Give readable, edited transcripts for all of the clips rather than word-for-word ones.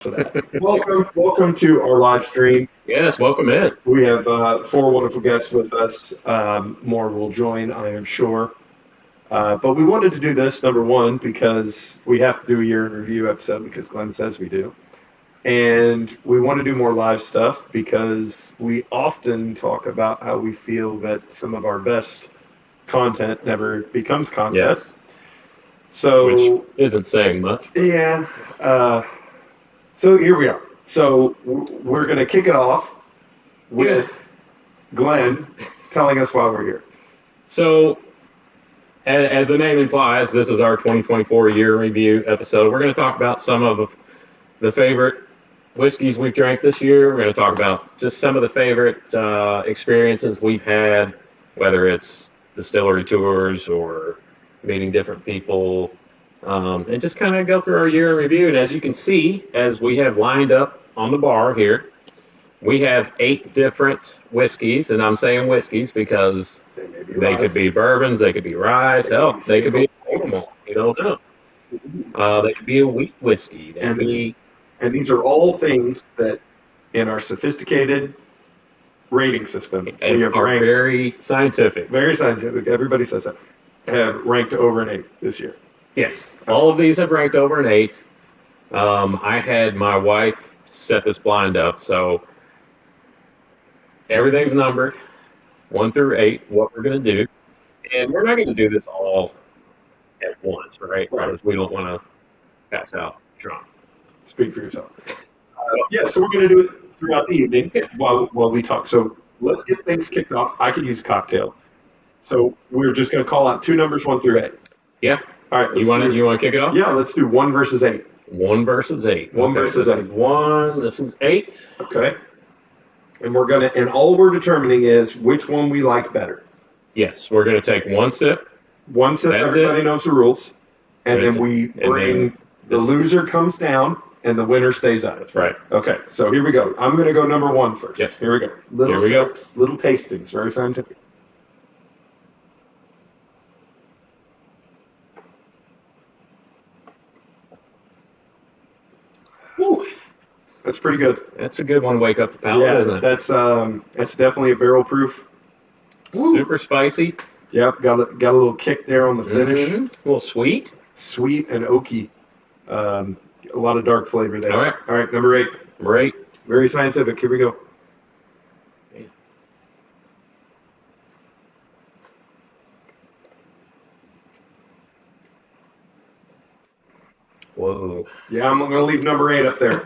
for that. Welcome to our live stream. Yes, welcome in. We have four wonderful guests with us. More will join, I am sure. But we wanted to do this, number one, because we have to do a year in review episode because Glenn says we do. And we want to do more live stuff because we often talk about how we feel that some of our best content never becomes content. Yes. So, Which isn't saying much. yeah. So here we are. So we're going to kick it off with Glenn telling us why we're here. So, as the name implies, this is our 2024 year review episode. We're going to talk about some of the favorite whiskeys we've drank this year. We're going to talk about just some of the favorite experiences we've had, whether it's distillery tours or meeting different people, and just kind of go through our year in review. And as you can see, as we have lined up on the bar here, we have 8 different whiskeys, and I'm saying whiskeys because they could be bourbons, they could be rye, hell, they could be normal. You don't know. They could be a wheat whiskey. And these are all things that in our sophisticated rating system, we have are ranked very scientific. Very scientific. Everybody says that. Have ranked over an 8 this year. Yes, all of these have ranked over an 8. I had my wife set this blind up, so everything's numbered 1 through 8. What we're going to do, and we're not going to do this all at once, right? Because we don't want to pass out drunk. Speak for yourself. Yeah, so we're going to do it throughout the evening while we talk. So let's get things kicked off. I could use cocktail. So we're just going to call out 2 numbers, 1 through 8. Yeah. All right. You want to kick it off? Yeah, let's do 1 versus 8. 1 versus 8. 1 versus 8. 1. This is 8. Okay. And and all we're determining is which one we like better. Yes, we're going to take 1 sip. 1 sip. That's everybody knows the rules, and then we bring the loser comes down and the winner stays up. That's right. Okay. So here we go. I'm going to go number 1 first. Yep. Here we go. Little tastings. Very scientific. Woo. That's pretty good. That's a good one to wake up the palate, isn't it? That's definitely a barrel proof. Woo. Super spicy. Yep, got a little kick there on the finish. Mm-hmm. A little sweet. Sweet and oaky. A lot of dark flavor there. All right, number 8. Number 8. Very scientific. Here we go. Whoa. Yeah, I'm going to leave number 8 up there.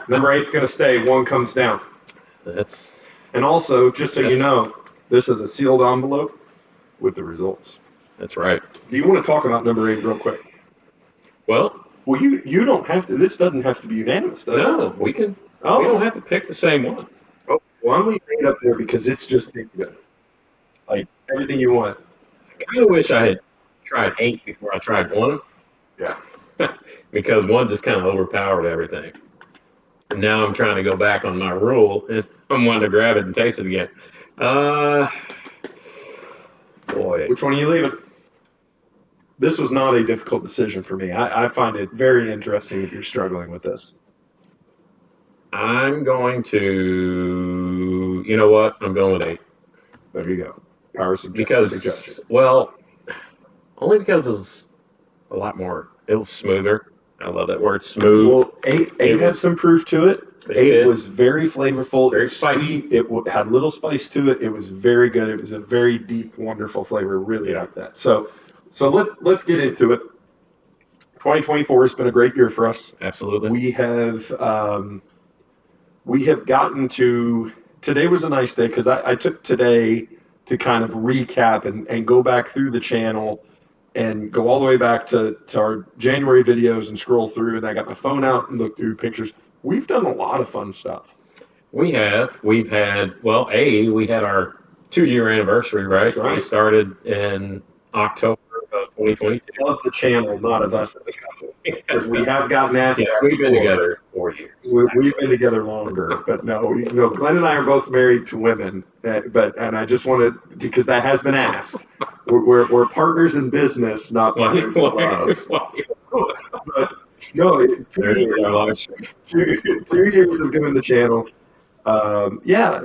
Number 8's going to stay. 1 comes down. And also, just so you know, this is a sealed envelope with the results. That's right. Do you want to talk about number 8 real quick? Well, you don't have to. This doesn't have to be unanimous, though. No, we can. Oh. We don't have to pick the same one. Oh, well, I'm leaving it up there because it's just good. Like everything you want. I kind of wish I had tried 8 before I tried 1. Yeah. Because 1 just kind of overpowered everything. And now I'm trying to go back on my rule, and I'm wanting to grab it and taste it again. Boy. Which one are you leaving? This was not a difficult decision for me. I find it very interesting if you're struggling with this. I'm going to, you know what? I'm going with 8. There you go. Power suggestion. Well, only because it was a lot more, it was smoother. I love that word, smooth. Well, 8 had some proof to it. 8 was very flavorful, very spicy. It had little spice to it. It was very good. It was a very deep, wonderful flavor. Really like that. So let's get into it. 2024 has been a great year for us. Absolutely. We have gotten to, today was a nice day because I took today to kind of recap and go back through the channel and go all the way back to our January videos and scroll through, and I got my phone out and looked through pictures. We've done a lot of fun stuff. We have. We had our 2-year anniversary, right? Right. We started in October of 2022. Of the channel, not of us as a couple. Because we have gotten asked. Yes, we've been together 4 years. We've been together longer, but no, Glenn and I are both married to women. And I just wanted, because that has been asked. We're partners in business, not partners in love. But No, There it is, our live stream. 2 years of doing the channel. Yeah,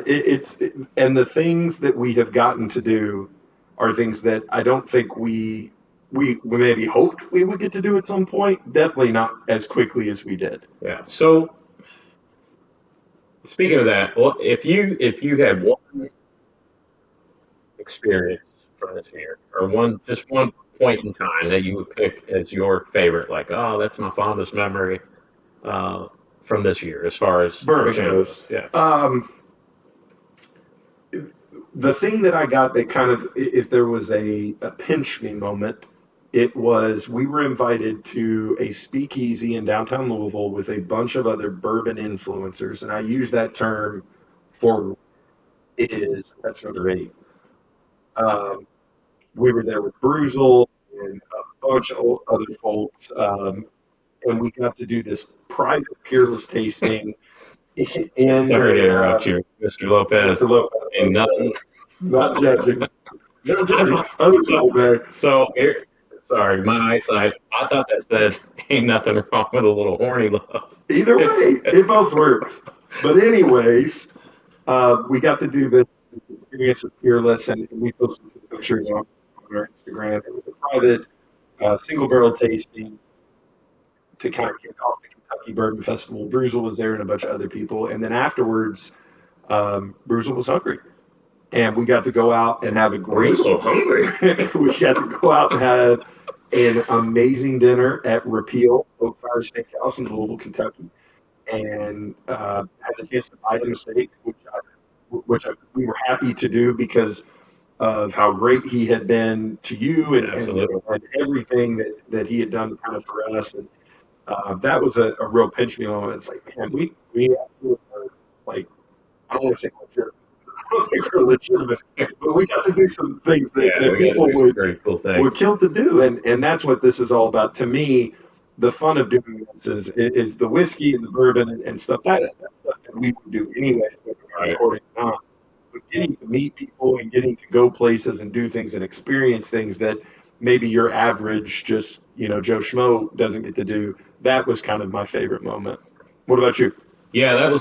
and the things that we have gotten to do are things that I don't think we maybe hoped we would get to do at some point. Definitely not as quickly as we did. Yeah. So speaking of that, well, if you had one experience from this year, or one point in time that you would pick as your favorite, like, oh, that's my fondest memory uh, from this year, as far as Bourbon channel goes. Yeah. The thing that I got that kind of, if there was a pinch me moment, it was we were invited to a speakeasy in downtown Louisville with a bunch of other bourbon influencers, and I use that term for it is that's number 8. Um, we were there with Bruzel and a bunch of other folks, and we got to do this private peerless tasting in Sorry to interrupt you, Mr. Lopez. Mr. Lopez. And nothing. Not judging. Not judging. Other people, man. So here, sorry, my eyesight. I thought that said ain't nothing wrong with a little horny love. Either way, it both works. But anyways, we got to do this experience of Fearless, and we posted some pictures on our Instagram. It was a private single barrel tasting to kind of kick off the Kentucky Bourbon Festival. Bruzel was there and a bunch of other people, and then afterwards, Bruzel was hungry, and we got to go out and have a great. So hungry. We got to go out and have an amazing dinner at Repeal Oak Fire Steakhouse in Louisville, Kentucky, and had the chance to buy him a steak, we were happy to do because of how great he had been to you and everything that he had done kind of for us. And that was a real pinch me moment. It's like, man, we like, I don't want to say legitimate. I don't think we're legitimate, but we got to do some things that people would kill to do. And that's what this is all about. To me, the fun of doing this is the whiskey and the bourbon and stuff. That's stuff that we would do anyway, whether we're recording or not. But getting to meet people and getting to go places and do things and experience things that maybe your average just, Joe Schmo doesn't get to do. That was kind of my favorite moment. What about you? Yeah, that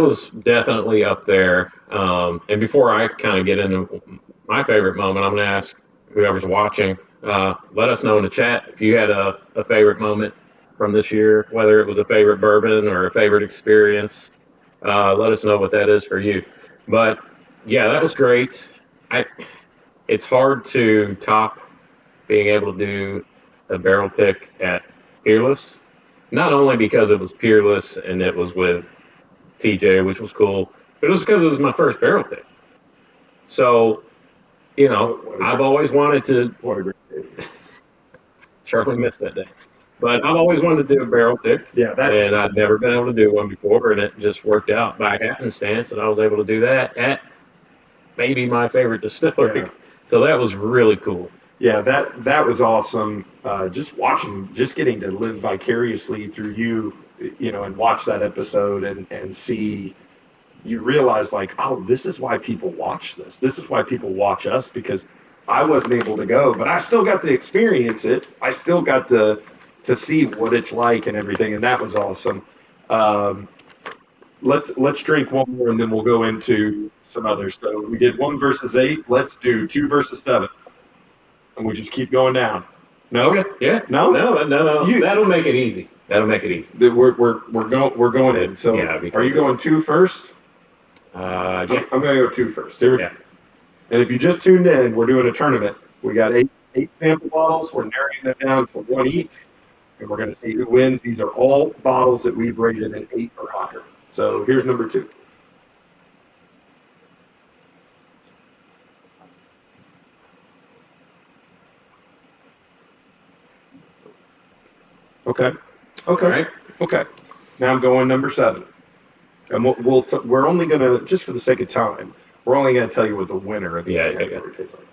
was definitely up there. And before I kind of get into my favorite moment, I'm going to ask whoever's watching, let us know in the chat if you had a favorite moment from this year, whether it was a favorite bourbon or a favorite experience. Let us know what that is for you. But yeah, that was great. It's hard to top being able to do a barrel pick at Peerless, not only because it was Peerless and it was with TJ, which was cool, but it was because it was my first barrel pick. So, I've always wanted to. What a great day. Charlie missed that day. But I've always wanted to do a barrel pick. Yeah, and I'd never been able to do one before, and it just worked out by happenstance, and I was able to do that at maybe my favorite distillery. Yeah. So that was really cool. Yeah, that was awesome. Just getting to live vicariously through you, and watch that episode and see, you realize like, oh, this is why people watch this. This is why people watch us, because I wasn't able to go, but I still got to experience it. I still got to see what it's like and everything, and that was awesome. Let's drink one more, and then we'll go into some others. So we did 1 versus 8. Let's do 2 versus 7. And we just keep going down. No? Okay. Yeah. No. That'll make it easy. We're going in. So yeah, are you going 2 first? Yeah. I'm going to go 2 first. Yeah. And if you just tuned in, we're doing a tournament. We got eight sample bottles. We're narrowing them down to 1 each, and we're going to see who wins. These are all bottles that we've rated an 8 or higher. So here's number 2. Okay. Right. Okay. Now I'm going number 7. And we're only going to, just for the sake of time, we're only going to tell you what the winner of the category tastes like.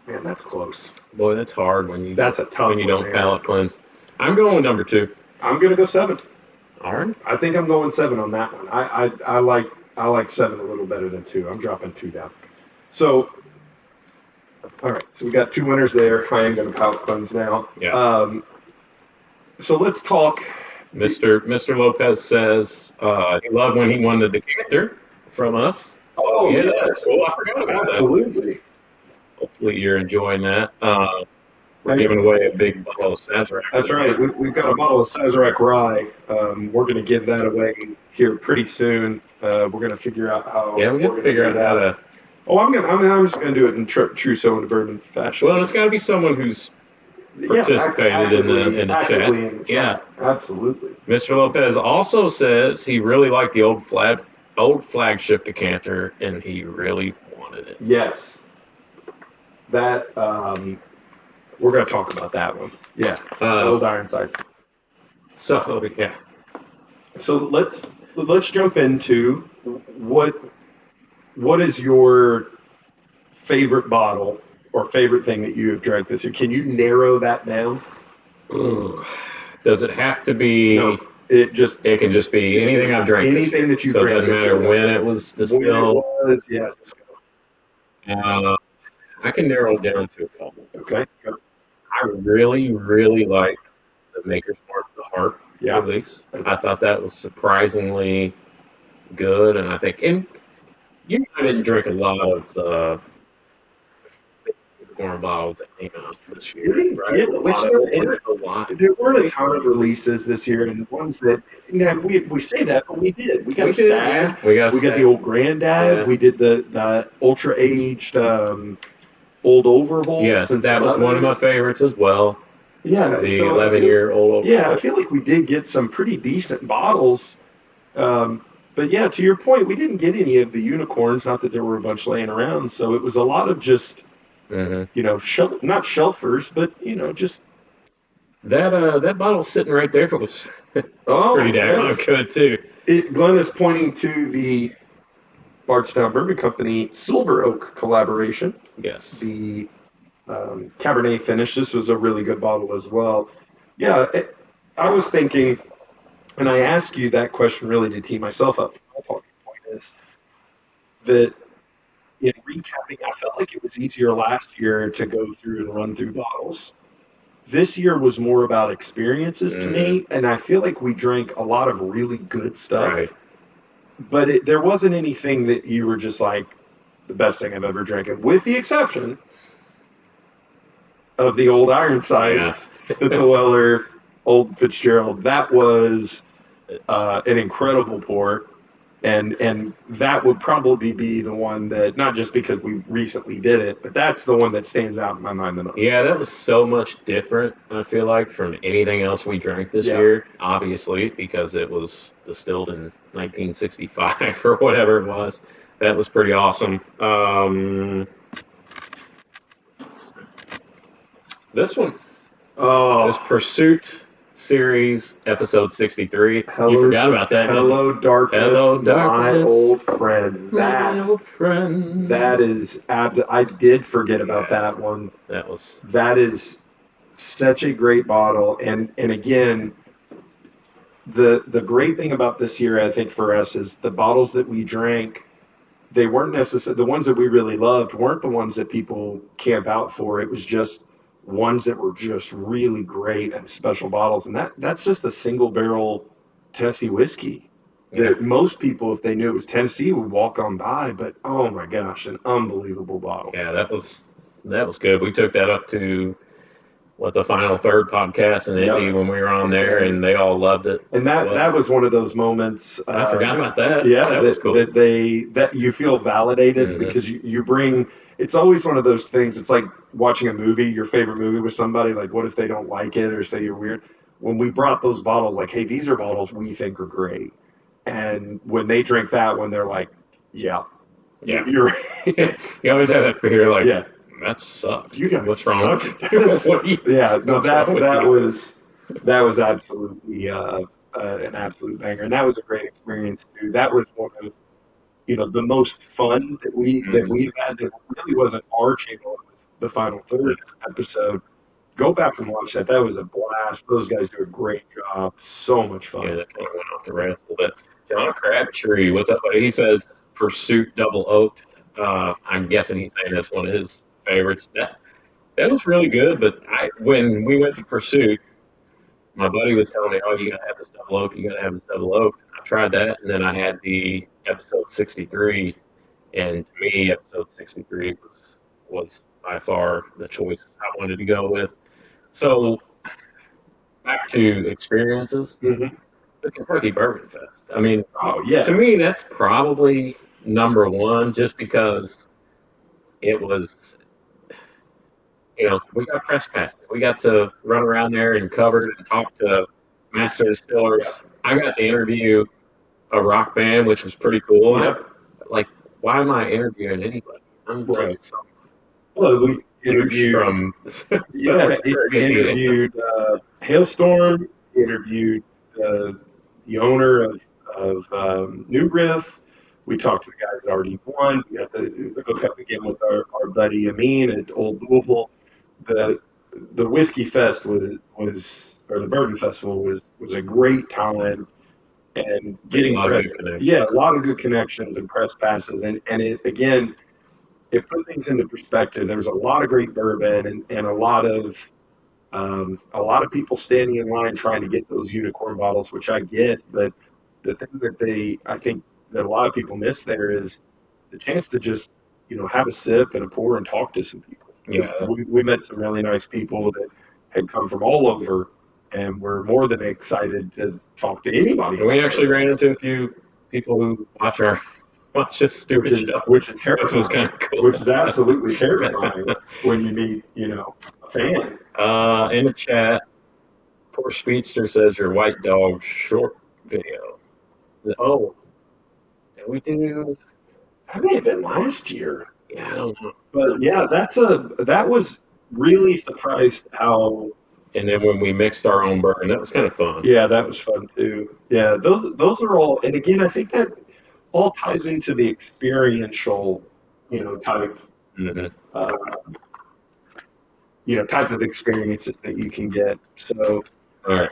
Man, that's close. Boy, that's hard when you. That's a tough when you don't palate cleanse. I'm going with number 2. I'm going to go 7. All right. I think I'm going 7 on that one. I like I like 7 a little better than 2. I'm dropping 2 down. So, all right. So we got 2 winners there. I am going to palate cleanse now. Yeah. So let's talk. Mr. Lopez says he loved when he won the decanter from us. Oh, yeah, yes. that's cool. I forgot about Absolutely. that. Hopefully you're enjoying that. We're giving away a big bottle of Sazerac. That's right. We've got a bottle of Sazerac Rye. We're going to give that away here pretty soon. We're going to figure out how. Yeah, we got to figure out how to. Oh, I'm just going to do it in true Soda Bourbon fashion. Well, it's got to be someone who's participated in the chat. Yeah, absolutely. Mr. Lopez also says he really liked the old flagship decanter, and he really wanted it. Yes, that we're going to talk about that one. Yeah, Old Ironside. So yeah. So let's jump into what is your favorite bottle or favorite thing that you have drank this year? Can you narrow that down? Ooh. Does it have to be? No, it can just be anything I've drank. Anything that you so drank. It doesn't matter when it was distilled. Yeah. I can narrow it down to a couple. Okay. I really, really liked the Maker's Mark of the Heart release. I thought that was surprisingly good, and I think, and I didn't drink a lot of the corn bottles that came out this year. There weren't a ton of releases this year, and the ones that we say that, but we did. We got Stag. We got the old Granddad. Yeah. We did the ultra aged old Overhaul. Yes, that was one of my favorites as well. Yeah, the 11-year-old Overhaul. Yeah, I feel like we did get some pretty decent bottles. But yeah, to your point, we didn't get any of the unicorns. Not that there were a bunch laying around. So it was a lot of just, not shelfers, but just that bottle's sitting right there. It was pretty damn good too. Glenn is pointing to the Bardstown Bourbon Company Silver Oak collaboration. Yes. The Cabernet finish. This was a really good bottle as well. Yeah, I was thinking, and I asked you that question really to tee myself up. My talking point is that in recapping, I felt like it was easier last year to go through and run through bottles. This year was more about experiences to me, and I feel like we drank a lot of really good stuff. Right. But there wasn't anything that you were just like, the best thing I've ever drank, with the exception of the old Ironsides, the Weller, Old Fitzgerald. That was an incredible port, and that would probably be the one that, not just because we recently did it, but that's the one that stands out in my mind the most. Yeah, that was so much different, I feel like, from anything else we drank this year, obviously, because it was distilled in 1965 or whatever it was. That was pretty awesome. This one. This Pursuit Series, episode 63. You forgot about that. Hello, darkness. Hello, darkness. My old friend. That is, I did forget about that one. That is such a great bottle. And again, the great thing about this year, I think, for us is the bottles that we drank, they weren't necessarily, the ones that we really loved weren't the ones that people camp out for. It was just ones that were just really great and special bottles. And that's just a single barrel Tennessee whiskey that most people, if they knew it was Tennessee, would walk on by. But oh my gosh, an unbelievable bottle. Yeah, that was good. We took that up to the Final Third podcast in Indy when we were on there, and they all loved it. And that was one of those moments. I forgot about that. Yeah, that was cool. That you feel validated because you bring. It's always one of those things. It's like watching a movie, your favorite movie with somebody. Like, what if they don't like it or say you're weird? When we brought those bottles, like, hey, these are bottles we think are great. And when they drink that one, they're like, yeah. You're you always have that fear, like, that sucks. You guys, what's wrong? That was absolutely an absolute banger, and that was a great experience too. That was one of the most fun that we've had. That really wasn't our channel; it was the Final Third episode. Go back and watch that. That was a blast. Those guys do a great job. So much fun. Yeah, that kind of went off the rails a little bit. John Crabtree, what's up, buddy? He says Pursuit Double Oak. I'm guessing he's saying that's one of his favorites. That was really good, but when we went to Pursuit, my buddy was telling me, "Oh, you gotta have this double oak. You gotta have this double oak." I tried that, and then I had the episode 63, and to me, episode 63 was by far the choice I wanted to go with. So back to experiences, Mhm. the Kentucky Bourbon Fest. I mean, Oh yeah. to me, that's probably number one, just because it was. We got press passes. We got to run around there and cover and talk to master distillers. I got to interview a rock band, which was pretty cool. Yep. Like, why am I interviewing anybody? I'm Right. just some Well, we douche interviewed. from Yeah, interviewed Hailstorm. Interviewed the owner of New Riff. We talked to the guys that already won. We got to hook up again with our buddy Amin at Old Louisville. The the Whiskey Fest was or the Bourbon Festival was a great time, and a lot of press, good connections. yeah, a lot of good connections and press passes, and it again it put things into perspective. There was a lot of great bourbon and a lot of people standing in line trying to get those unicorn bottles, which I get, but the thing that I think that a lot of people miss there is the chance to just have a sip and a pour and talk to some people. Yeah. We met some really nice people that had come from all over, and we're more than excited to talk to anybody. And we actually ran into a few people who watch this stupid show, which is terrifying. which was kind of cool. Which is absolutely terrifying when you meet a fan. In the chat, poor Speedster says your white dog short video. Oh, did we do? That may have been last year. Yeah, I don't know. But yeah, that was really surprised how. And then when we mixed our own bourbon, that was kind of fun. Yeah, that was fun too. Yeah, those are all. And again, I think that all ties into the experiential, type, Mm-hmm. type of experiences that you can get. So, All right.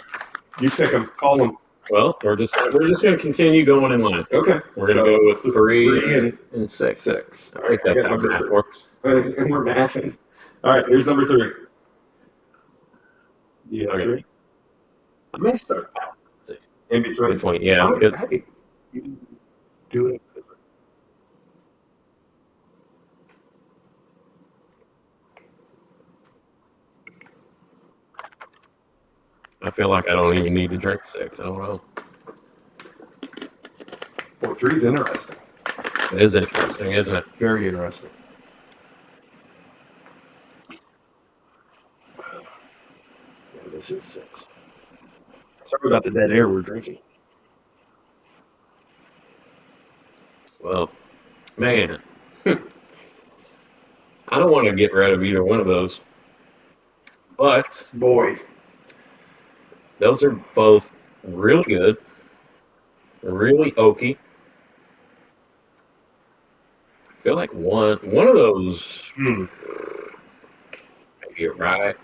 you pick them, call them. Well, we're just going to continue going in line. Okay. We're going to go with three and six. Six. I think that's how math works. And we're mathing. All right, here's number 3. Yeah. Okay. Okay. I may start in between. 20. Yeah. Oh, Because, hey, you do it. I feel like I don't even need to drink 6. I don't know. Well, 3 is interesting. It is interesting, isn't it? Very interesting. Yeah, this is 6. Sorry about the dead air we're drinking. Well, man. I don't want to get rid of either one of those. But Boy. those are both really good, really oaky. I feel like one of those maybe a rye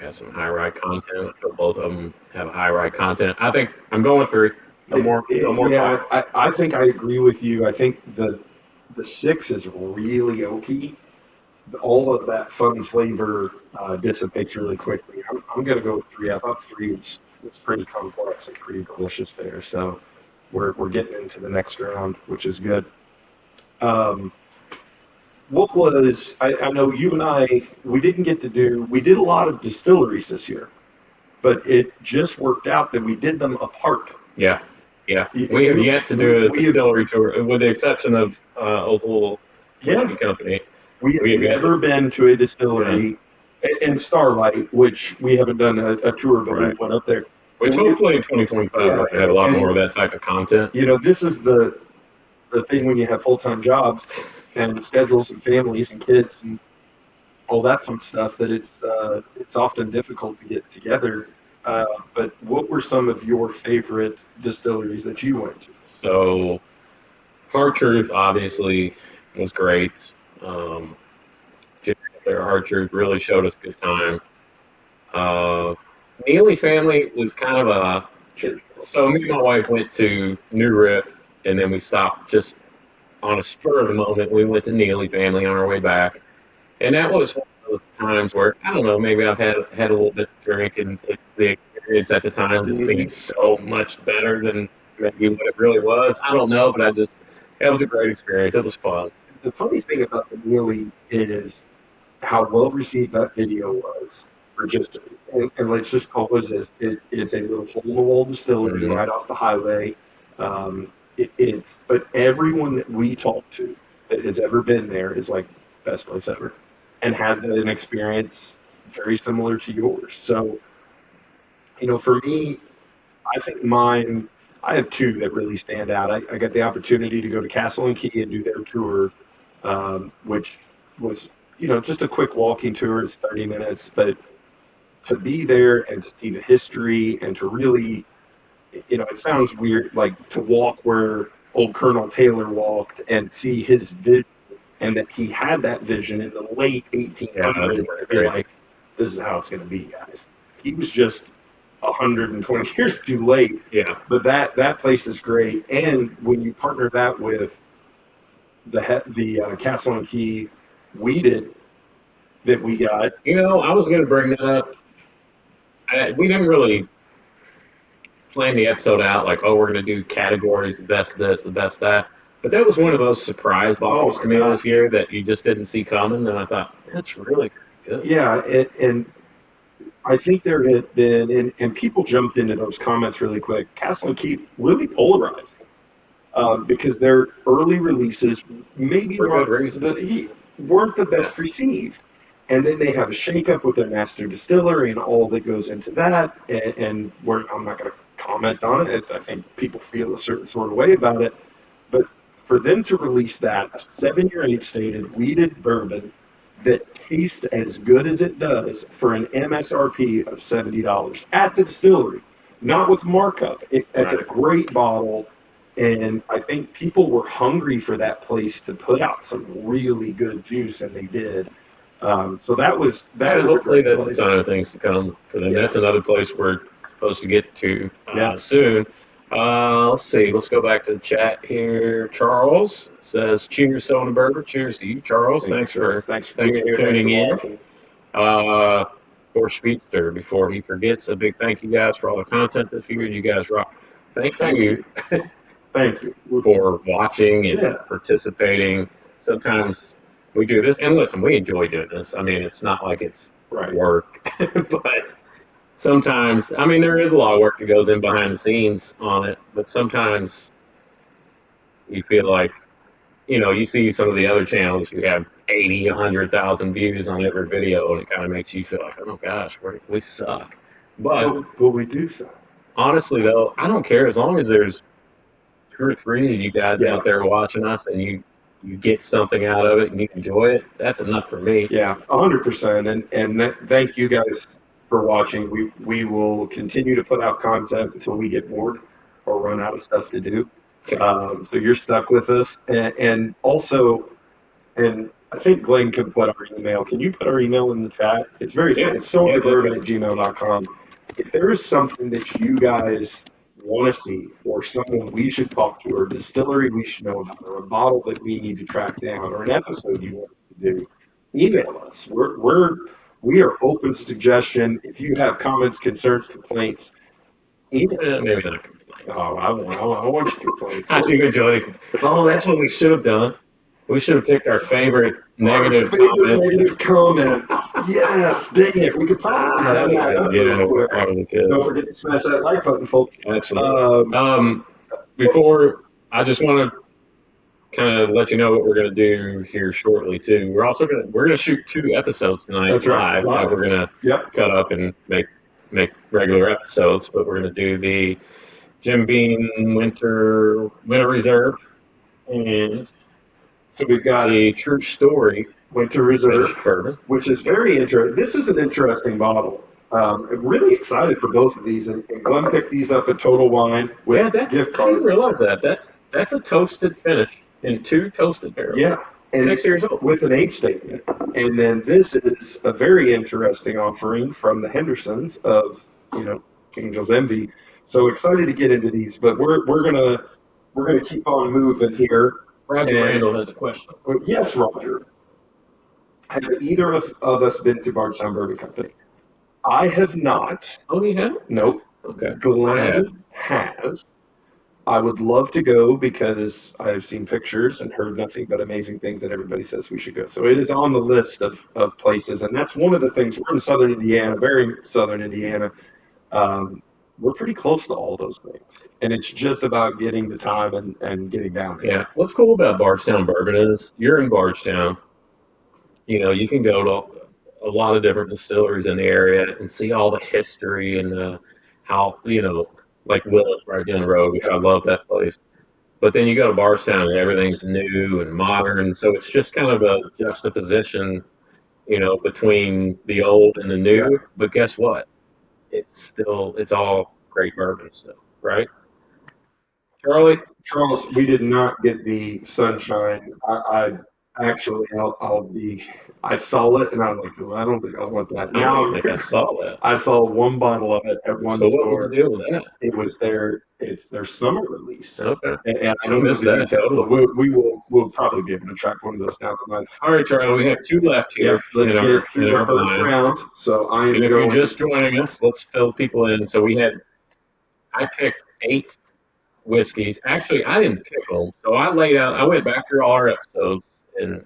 has some high rye content. I feel both of them have a high rye content. I think I'm going with 3. No more. Yeah, I think I agree with you. I think the 6 is really oaky. All of that fun flavor dissipates really quickly. I'm going to go with 3. I thought 3 was pretty complex and pretty delicious there. So we're getting into the next round, which is good. What was I know you and I we did a lot of distilleries this year, but it just worked out that we did them apart. Yeah. We have yet to do a distillery tour, with the exception of Old Whiskey Company. We have never been to a distillery, and Starlight, which we haven't done a tour, but we went up there. Which hopefully in 2025 we have a lot more of that type of content. This is the thing when you have full-time jobs and schedules and families and kids and all that fun stuff, that it's often difficult to get together. But what were some of your favorite distilleries that you went to? So, Hard Truth obviously was great. Hard Truth really showed us good time. Neely family was kind of Cheers. So me and my wife went to New Rip, and then we stopped just on a spur of the moment. We went to Neely family on our way back, and that was one of those times where I don't know, maybe I've had a little bit of drink, and the experience at the time just seemed so much better than maybe what it really was. I don't know, but it was a great experience. It was fun. The funny thing about the Neely is how well received that video was for just, and let's just call it as it's a little hole in the wall distillery Mhm. right off the highway. But everyone that we talked to that has ever been there is like best place ever, and had an experience very similar to yours. So, for me, I think mine. I have two that really stand out. I got the opportunity to go to Castle and Key and do their tour, which was just a quick walking tour. It's 30 minutes, but to be there and to see the history and to really, it sounds weird, like to walk where old Colonel Taylor walked and see his vision, and that he had that vision in the late Yeah, 1800s. that's To be great. like, this is how it's going to be, guys. He was just 120 years too late. Yeah. But that place is great, and when you partner that with the Castle and Key weeded that we got. I was going to bring that up. We didn't really plan the episode out like, oh, we're going to do categories, the best this, the best that. But that was one of those surprise bottles to me this year that you just didn't see coming. And I thought, that's really good. Yeah, and I think there had been, and people jumped into those comments really quick. Castle and Key really polarized because their early releases maybe weren't the best received. And then they have a shakeup with their master distillery and all that goes into that. And I'm not going to comment on it. I think people feel a certain sort of way about it. But for them to release that, a 7-year age-stated weeded bourbon that tastes as good as it does for an MSRP of $70 at the distillery, not with markup. It's a great bottle. And I think people were hungry for that place to put out some really good juice, and they did. So that was hopefully that's a sign of things to come for them. Yeah. That's another place we're supposed to get to soon. Let's see. Let's go back to the chat here. Charles says, "Cheers, Sona Burger." Cheers to you, Charles. Thanks for tuning in. For Speedster, before he forgets, a big thank you guys for all the content this year. You guys rock. Thank you. Thank you for watching and participating. Sometimes we do this, and listen, we enjoy doing this. I mean, it's not like it's work, but sometimes, I mean, there is a lot of work that goes in behind the scenes on it, but sometimes you feel like, you see some of the other channels who have 80, 100,000 views on every video, and it kind of makes you feel like, oh gosh, we suck. But we do suck. Honestly, though, I don't care as long as there's 2 or 3 of you guys out there watching us and you get something out of it and you enjoy it. That's enough for me. Yeah, 100%. And thank you guys for watching. We will continue to put out content until we get bored or run out of stuff to do. So you're stuck with us. And also, and I think Glenn could put our email. Can you put our email in the chat? It's very simple. It's sonabourbon@gmail.com. If there is something that you guys want to see, or someone we should talk to, or a distillery we should know about, or a bottle that we need to track down, or an episode you want to do, email us. We are open to suggestion. If you have comments, concerns, complaints, email. Maybe not complaints. Oh, I want you to complain. I think enjoy. Oh, that's what we should have done. We should have picked our favorite negative comments. Yes, dang it. We could probably don't forget to smash that like button, folks. Absolutely. Before, I just want to kind of let you know what we're going to do here shortly too. We're going to shoot 2 episodes tonight. That's live. Right. We're going to cut up and make regular episodes, but we're going to do the Jim Beam Winter Reserve, and so we've got a True Story Winter Reserve bourbon, which is very interesting. This is an interesting bottle. I'm really excited for both of these, and Glenn picked these up at Total Wine with gift cards. I didn't realize that. That's a toasted finish in 2 toasted barrels. Yeah, and 6 years old with an age statement. And then this is a very interesting offering from the Hendersons of Angel's Envy. So excited to get into these, but we're gonna keep on moving here. Roger And- Randall has a question. Yes, Roger. Have either of us been to Bardstown Bourbon Company? I have not. Oh, you have? Nope. Okay. I have. Glenn has. I would love to go because I've seen pictures and heard nothing but amazing things that everybody says we should go. So it is on the list of places. And that's one of the things. We're in southern Indiana, very southern Indiana. We're pretty close to all those things. And it's just about getting the time and getting down there. Yeah. What's cool about Bardstown Bourbon is you're in Bardstown. You know, you can go to a lot of different distilleries in the area and see all the history and how, you know, like Willis right down the road, which I love that place. But then you go to Bardstown and everything's new and modern. So it's just kind of a juxtaposition, you know, between the old and the new. Yeah. But guess what? It's all great bourbon still, right? Charlie? Charles, we did not get the sunshine. I actually, I saw it and I was like, well, I don't think I want that. I Now don't think I saw that. I saw one bottle of it at one So what store. was the deal with that? It was it's their summer release. Okay. And I don't know missed the that, details, totally. but we'll probably be able to track one of those down the line. All right, Charlie, we have two left here. Yeah, let's in get our, through in the our first line. round. So I am And if you're going. just joining us, let's fill people in. So I picked 8 whiskeys. Actually, I didn't pick them. So I went back through all our episodes and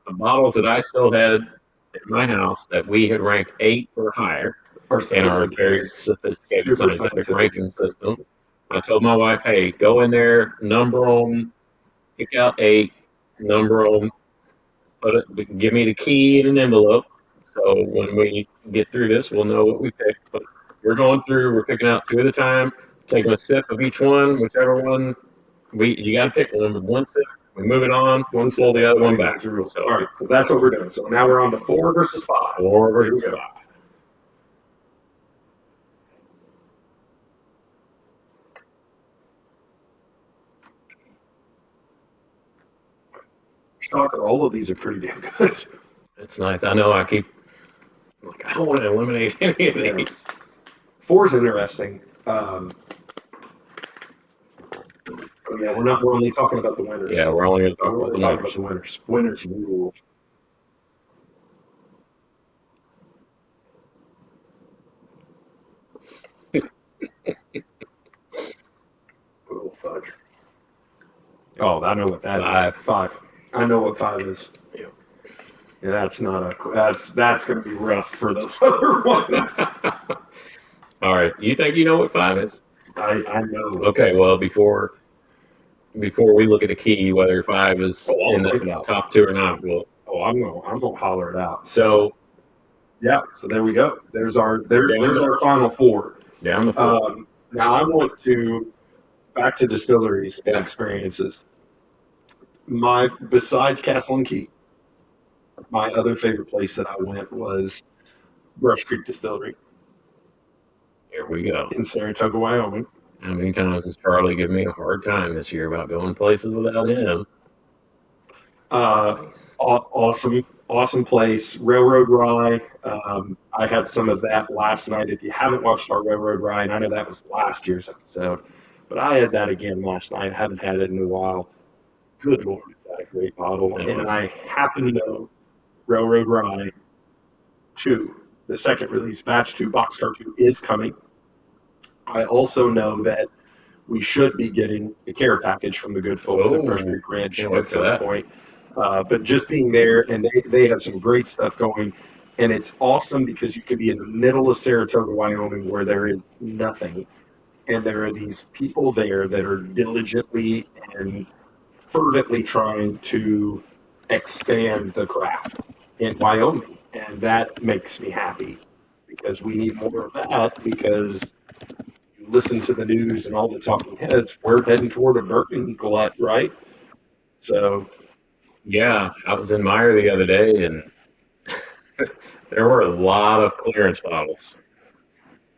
the bottles that I still had in my house that we had ranked 8 or higher in our very sophisticated Super scientific scientific. ranking system. I told my wife, hey, go in there, number them, pick out 8, number them, give me the key in an envelope. So when we get through this, we'll know what we picked. But we're going through, we're picking out 2 at a time, taking a sip of each one, whichever one you got to pick one sip. We move it on, one pull the other one back. So, all right, so that's what we're doing. So now we're on to 4 versus 5. 4 versus 5. All of these are pretty damn good. It's nice. I know I don't want to eliminate any of these. 4 is interesting. Yeah, we're only talking about the winners. Yeah, we're only going to talk We're about the only talking numbers. about the winners. Winners rule. Oh, fudge. Oh, I know what that is. 5. I know what 5 is. Yeah. Yeah, that's going to be rough for those other ones. All right. You think you know what 5 is? I know. Okay. Well, before we look at the key, whether 5 is in the top 2 or not, I'm gonna holler it out. So yeah. So there we go. There's our final 4. Down the 4. Now I want to back to distilleries and experiences. Besides Castle and Key, my other favorite place that I went was Brush Creek Distillery. Here we go. In Saratoga, Wyoming. How many times has Charlie given me a hard time this year about going places without him? Awesome place. Railroad Rye. I had some of that last night. If you haven't watched our Railroad Rye, and I know that was last year's episode, but I had that again last night. I haven't had it in a while. Good Lord, is that a great bottle? And I happen to know Railroad Rye 2, the second release, Batch 2, Boxcar 2, is coming. I also know that we should be getting a care package from the good folks at Brush Creek Ranch at some point. But just being there, and they have some great stuff going, and it's awesome because you could be in the middle of Saratoga, Wyoming, where there is nothing, and there are these people there that are diligently and fervently trying to expand the craft in Wyoming, and that makes me happy because we need more of that. Because you listen to the news and all the talking heads, we're heading toward a bourbon glut, right? So. Yeah, I was in Meyer the other day, and there were a lot of clearance bottles.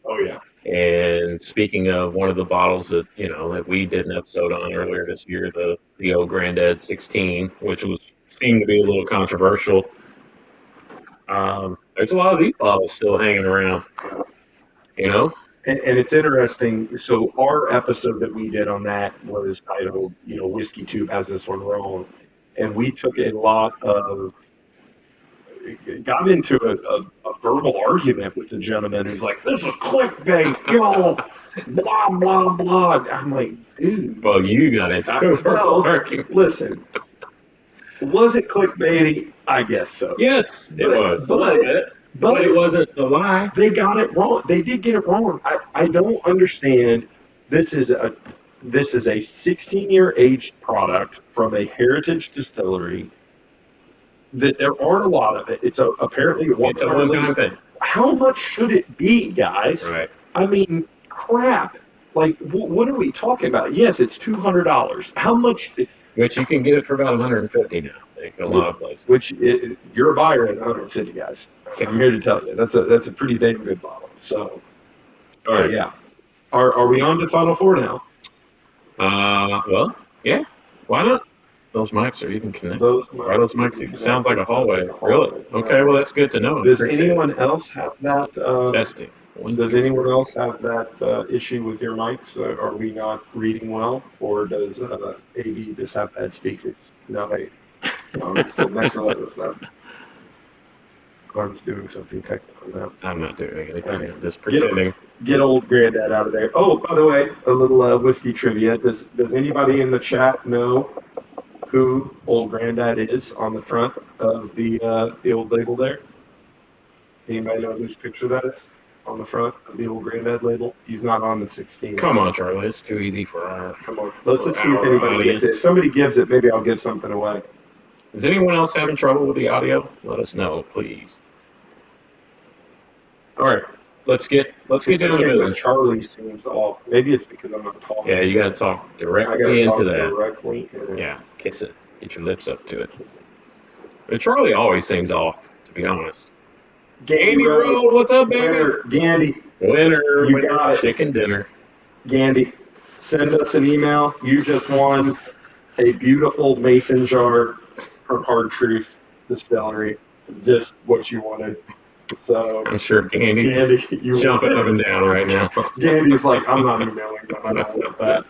Oh yeah. And speaking of one of the bottles that we did an episode on earlier this year, the old Granddad 16, which seemed to be a little controversial. There's a lot of these bottles still hanging around, And it's interesting. So our episode that we did on that was titled, Whiskey Tube has this one wrong. And we took a lot of, got into a verbal argument with the gentleman who's like, this is clickbait, blah, blah, blah. I'm like, dude. Well, you got it. Listen, was it clickbaity? I guess so. Yes, it was. A little bit. But it wasn't a lie. They got it wrong. They did get it wrong. I don't understand. This is a 16-year aged product from a heritage distillery. That there aren't a lot of it. It's apparently a one-time thing. How much should it be, guys? Right. I mean, crap. Like, what are we talking about? Yes, it's $200. How much? Which you can get it for about $150 now. In a lot of places. Which you're a buyer at 150, guys. I'm here to tell you that's a pretty damn good bottle. So, all right, yeah. Are we on to Final Four now? Well, yeah. Why not? Those mics are even connected. Those mics sounds like a hallway. Really? Okay. Well, that's good to know. Does anyone else have that? Testing. Does anyone else have that issue with your mics? Are we not reading well, or does AB just have bad speakers? No, I'm still messing with this now. Glenn's doing something technical now. I'm not doing anything. I'm just pretending. Get old granddad out of there. Oh, by the way, a little whiskey trivia. Does anybody in the chat know who old granddad is on the front of the old label there? Anybody know whose picture that is on the front of the old granddad label? He's not on the 16. Come on, Charlie. It's too easy for our. Come on. Let's just see if anybody gets it. If somebody gives it, maybe I'll give something away. Is anyone else having trouble with the audio? Let us know, please. All right, let's get down to business. Charlie seems off. Maybe it's because I'm not talking. Yeah, you got to talk directly into that. Directly. Yeah, kiss it. Get your lips up to it. But Charlie always seems off, to be honest. Gandy Road, what's up, baby? Gandy. Winner. You got it. Chicken dinner. Gandy, send us an email. You just won a beautiful mason jar from Hard Truth Distillery. Just what you wanted. So I'm sure Gandy you jumping up and down right now. Gandy's like, I'm not emailing them. I don't want that.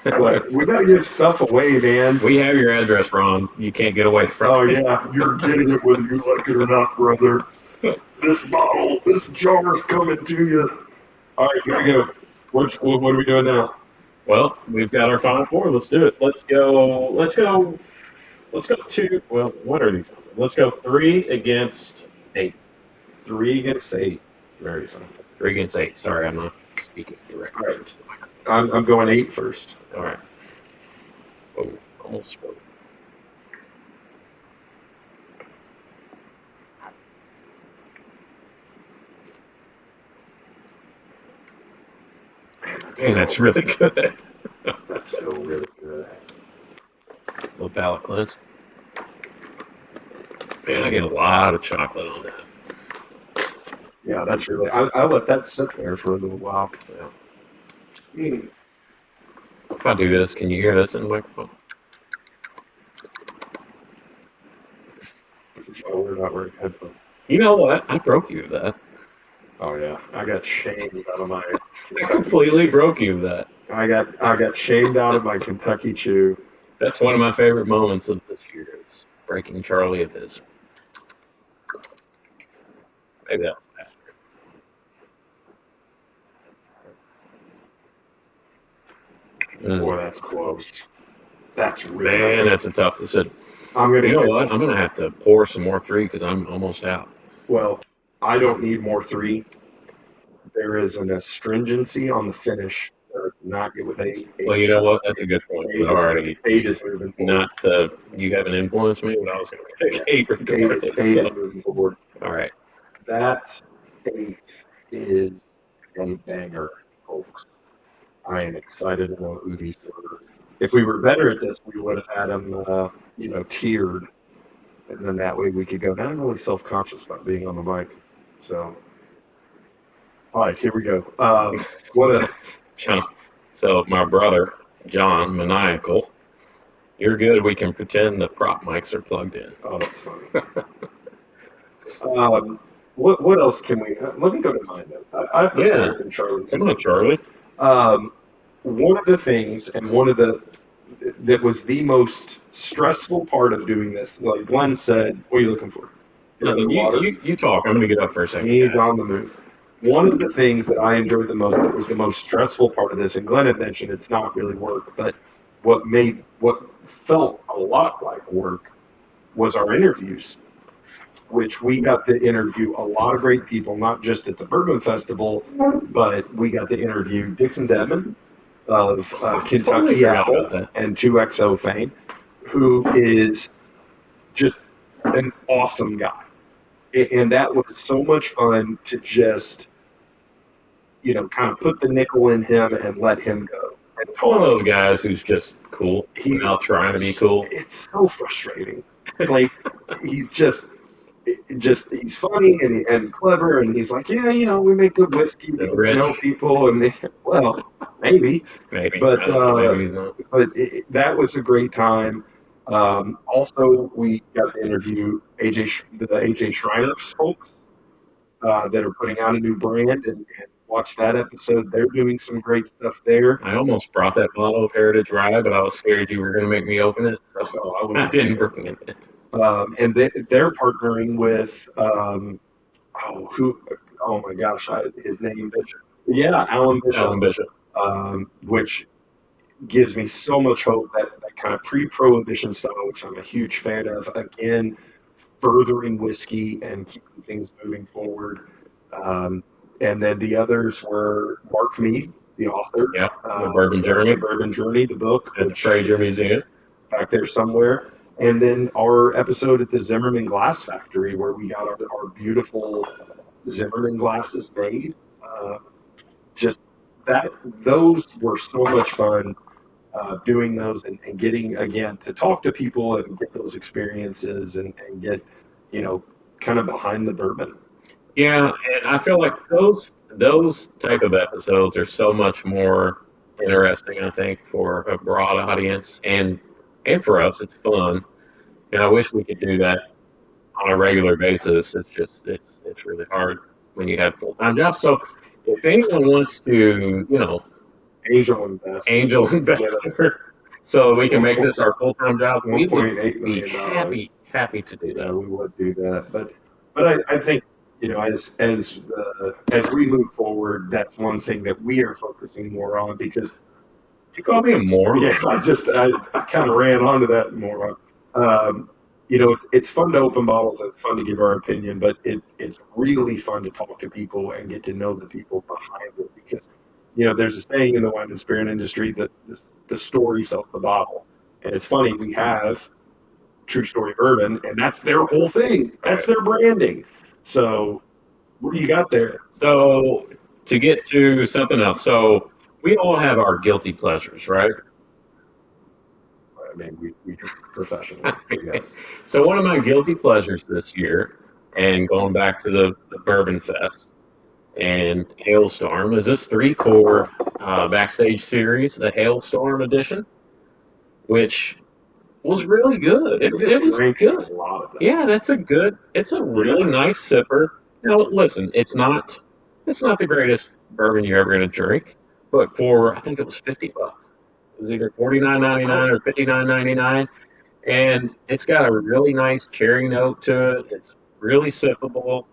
But we got to give stuff away, man. We have your address, Ron. You can't get away from it. Oh, yeah. You're getting it whether you like it or not, brother. This jar is coming to you. All right, here we go. What are we doing now? Well, we've got our Final Four. Let's do it. Let's go 2. Well, what are these? Let's go 3 against 8. 3 against 8. Very simple. 3 against 8. Sorry, I'm not speaking directly. All right. I'm going 8 first. All right. Oh, almost spoke. Man, that's really good. That's so really good. Little palate cleanse. Man, I get a lot of chocolate on that. Yeah, that's really. I let that sit there for a little while. Yeah. If I do this, can you hear this in the microphone? This is why we're not wearing headphones. You know what? I broke you of that. Oh yeah, I got shamed out of my. I completely broke you of that. I got shamed out of my Kentucky Chew. That's one of my favorite moments of this year is breaking Charlie of his. Maybe that's after. Boy, that's close. That's really. Man, that's a tough decision. You know what? I'm gonna have to pour some more 3 because I'm almost out. Well, I don't need more 3. There is an astringency on the finish. Not good with 8. Well, you know what? That's a good point. 8 is moving forward. You haven't influenced me, but I was going to pick 8 regardless. 8 is moving forward. All right. That 8 is a banger, folks. I am excited to know who these were. If we were better at this, we would have had them, tiered. And then that way we could go, now I'm really self-conscious about being on the mic. So, all right, here we go. So my brother, John, maniacal, you're good. We can pretend the prop mics are plugged in. Oh, that's funny. What else can we? Let me go to my notes. I put Yeah. theirs in Charlie's. Come on, Charlie. One of the things, and one of the that was the most stressful part of doing this, like Glenn said, what are you looking for? You talk. I'm going to get up for a second. He's on the move. One of the things that I enjoyed the most, that was the most stressful part of this, and Glenn had mentioned it's not really work, but what felt a lot like work was our interviews, which we got to interview a lot of great people, not just at the Bourbon Festival, but we got to interview Dixon Dedman of Kentucky Totally forgot Apple about that. and 2XO fame, who is just an awesome guy. And that was so much fun to just, kind of put the nickel in him and let him go. And It's one of those guys who's just cool without trying to be cool. It's so frustrating. Like, he's he's funny and clever, and he's like, yeah, we make good whiskey, we know people, and well, maybe, but maybe he's not. But that was a great time. Also, we got to interview the AJ Shriners folks that are putting out a new brand, and watch that episode. They're doing some great stuff there. I almost brought that bottle of Heritage Rye, but I was scared you were going to make me open it, so I didn't bring it. And they're partnering with oh my gosh, his name Bishop. Yeah, Alan Bishop. Which gives me so much hope, that kind of pre-prohibition style, which I'm a huge fan of. Again, furthering whiskey and keeping things moving forward. And then the others were Mark Mead, the author. Yeah, the Bourbon Journey, the book. At the Fraser Museum. Back there somewhere. And then our episode at the Zimmerman Glass Factory, where we got our beautiful Zimmerman glasses made. Those were so much fun, doing those and getting, again, to talk to people and get those experiences and get, kind of behind the bourbon. Yeah, and I feel like those type of episodes are so much more interesting, I think, for a broad audience, and for us, it's fun. And I wish we could do that on a regular basis. It's just it's really hard when you have full-time jobs. So if anyone wants to, angel investor, so we can make this our full-time job, we would $1.8 be million. happy to do that. Yeah, we would do that, but I think, as we move forward, that's one thing that we are focusing more on, because you call me a moron. Yeah, I kind of ran onto that moron. It's fun to open bottles and it's fun to give our opinion, but it's really fun to talk to people and get to know the people behind it, because there's a saying in the wine and spirit industry that the story sells the bottle. And it's funny, we have True Story Bourbon, and that's their whole thing. That's their branding. So what do you got there? So to get to something else, so we all have our guilty pleasures, right? I mean, we professionally. Yes. So one of my guilty pleasures this year, and going back to the Bourbon Fest and Hailstorm, is this 3-core backstage series, the Hailstorm edition, which was really good. It was good. A lot of that. Yeah, it's a really nice sipper. Now, listen, it's not the greatest bourbon you're ever going to drink, but for, I think it was $50. It was either $49.99 or $59.99, and it's got a really nice cherry note to it. It's really sippable,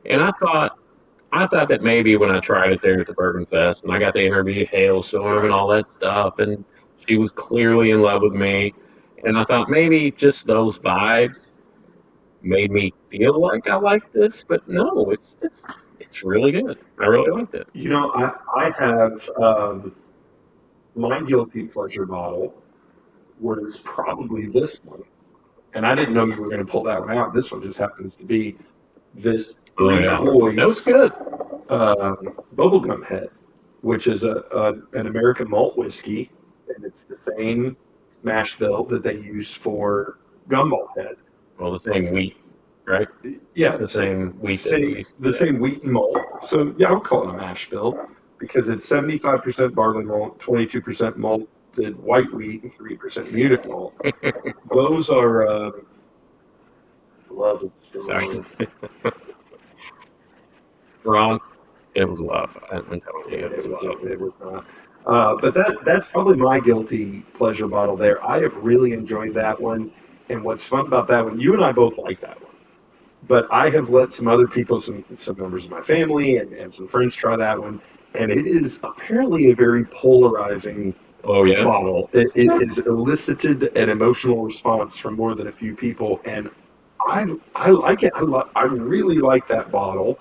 and I thought that maybe when I tried it there at the Bourbon Fest, and I got to interview Hailstorm and all that stuff, and she was clearly in love with me, and I thought maybe just those vibes made me feel like I liked this, but no, it's really good. I really liked it. I have my guilty pleasure bottle was probably this one, and I didn't know you were going to pull that one out. This one just happens to be this That was good. Bubblegum Head, which is an American malt whiskey, and it's the same mash bill that they used for Gumball Head. Well, the same wheat, right? Yeah, the same wheat. The same wheat and malt. So yeah, I would call it a mash bill, because it's 75% barley malt, 22% malted white wheat, and 3% Munich malt. Those are love. Sorry. Wrong. It was love. I'm telling you, it was love. It was not. But that's probably my guilty pleasure bottle there. I have really enjoyed that one. And what's fun about that one, you and I both like that one. But I have let some other people, some members of my family and some friends try that one. And it is apparently a very polarizing Oh yeah. bottle. It has elicited an emotional response from more than a few people. And I like it. I really like that bottle.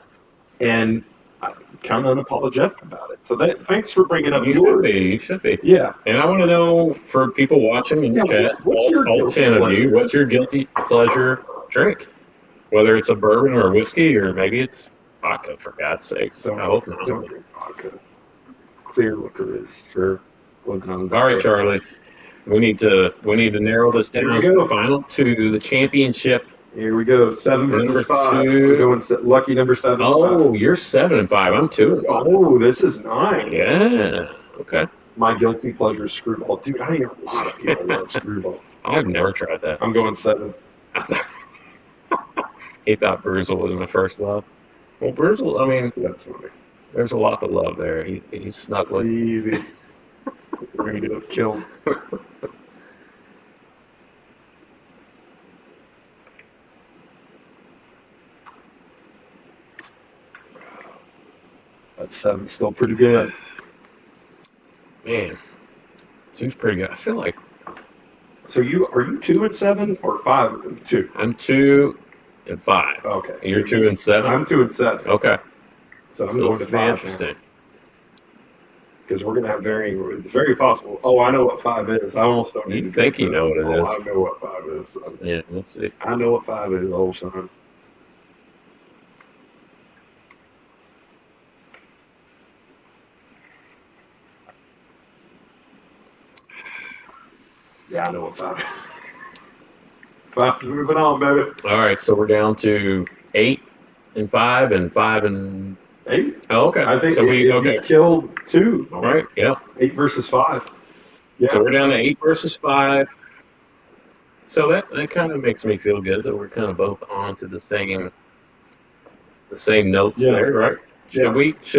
And I'm kind of unapologetic about it. So thanks for bringing up You should yours. be. You should be. Yeah. And I want to know for people watching in the chat, What's your all guilty 10 of pleasure? you, what's your guilty pleasure drink? Whether it's a bourbon or a whiskey, or maybe it's vodka, for God's sakes. I hope not. Don't drink vodka. Clear liquor is for living on. All right, Charlie. We need to narrow this down Here we to go. the final two, the championship. Here we go. 7 versus Number 5. two. We're going lucky number 7. Oh, you're 7 and 5. I'm 2 and 5. Oh, this is nice. Yeah. Okay. My guilty pleasure is screwball. Dude, I hear a lot of people love screwball. I've never tried that. I'm going 7. He thought Bruzel was my first love. Well, Bruzel, I mean, That's funny. there's a lot to love there. He's snuggling. Easy. We're going to get us killed. That's 7. Still pretty good. Man, seems pretty good. I feel like So are you 2 and 7 or 5 and 2? I'm 2 and 5. Okay. You're 2 and 7? I'm 2 and 7. Okay. So I'm So going it's to very 5 interesting. because we're going to have varying. It's very possible. Oh, I know what 5 is. I almost don't need You to think drink you know this. what it is. Oh, I know what 5 is. Son. Yeah, let's see. I know what 5 is, old son. Yeah, I know what 5 is. 5's moving on, baby. All right, so we're down to 8 and 5 and 5 and 8? Oh, okay. I think so we if you killed 2. All right, yeah. 8 versus 5. Yeah. So we're down to 8 versus 5. So that kind of makes me feel good that we're kind of both on to the same notes there, right? Should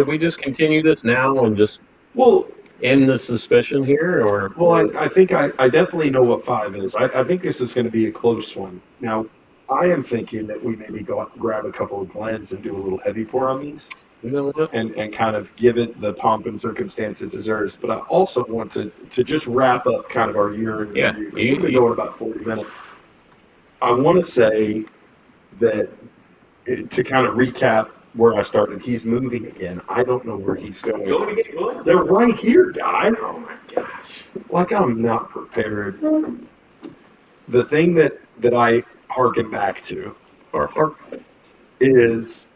we just continue this now and just end the suspicion here, or? Well, I think I definitely know what 5 is. I think this is going to be a close one. Now, I am thinking that we maybe go out and grab a couple of blends and do a little heavy pour on these and kind of give it the pomp and circumstance it deserves. But I also want to just wrap up kind of our year in review. We've been going about 40 minutes. I want to say that to kind of recap where I started, he's moving again. I don't know where he's going. They're right here, guys. Oh my gosh. Like I'm not prepared. The thing that I harken back to is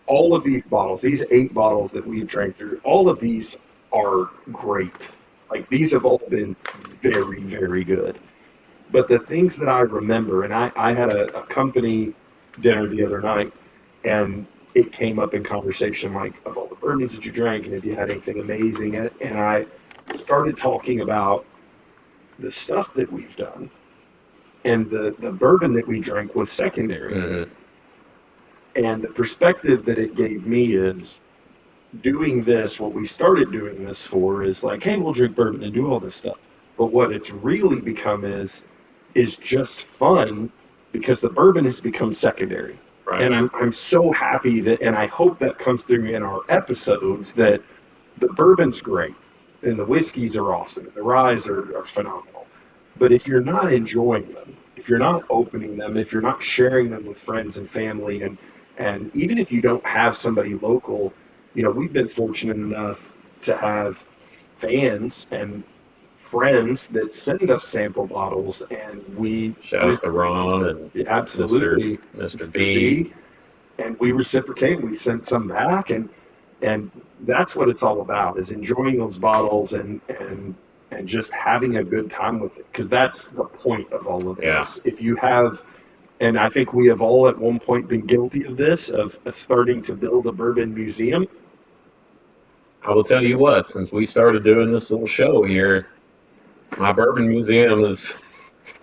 all of these bottles, these 8 bottles that we've drank through, all of these are great. Like these have all been very, very good. But the things that I remember, and I had a company dinner the other night, and it came up in conversation like of all the bourbons that you drank and if you had anything amazing. And I started talking about the stuff that we've done. And the bourbon that we drank was secondary. Mm-hmm. And the perspective that it gave me is doing this, what we started doing this for is like, hey, we'll drink bourbon and do all this stuff. But what it's really become is just fun because the bourbon has become secondary. Right. And I'm so happy that, and I hope that comes through in our episodes, that the bourbon's great and the whiskeys are awesome and the ryes are phenomenal. But if you're not enjoying them, if you're not opening them, if you're not sharing them with friends and family, and even if you don't have somebody local, you know, we've been fortunate enough to have fans and friends that send us sample bottles, and we shout out to Ron and absolutely Mr. B. And we reciprocate. We sent some back, and that's what it's all about: is enjoying those bottles and just having a good time with it. Because that's the point of all of this. If you have, and I think we have all at one point been guilty of this, of starting to build a bourbon museum. I will tell you what, since we started doing this little show here, my bourbon museum is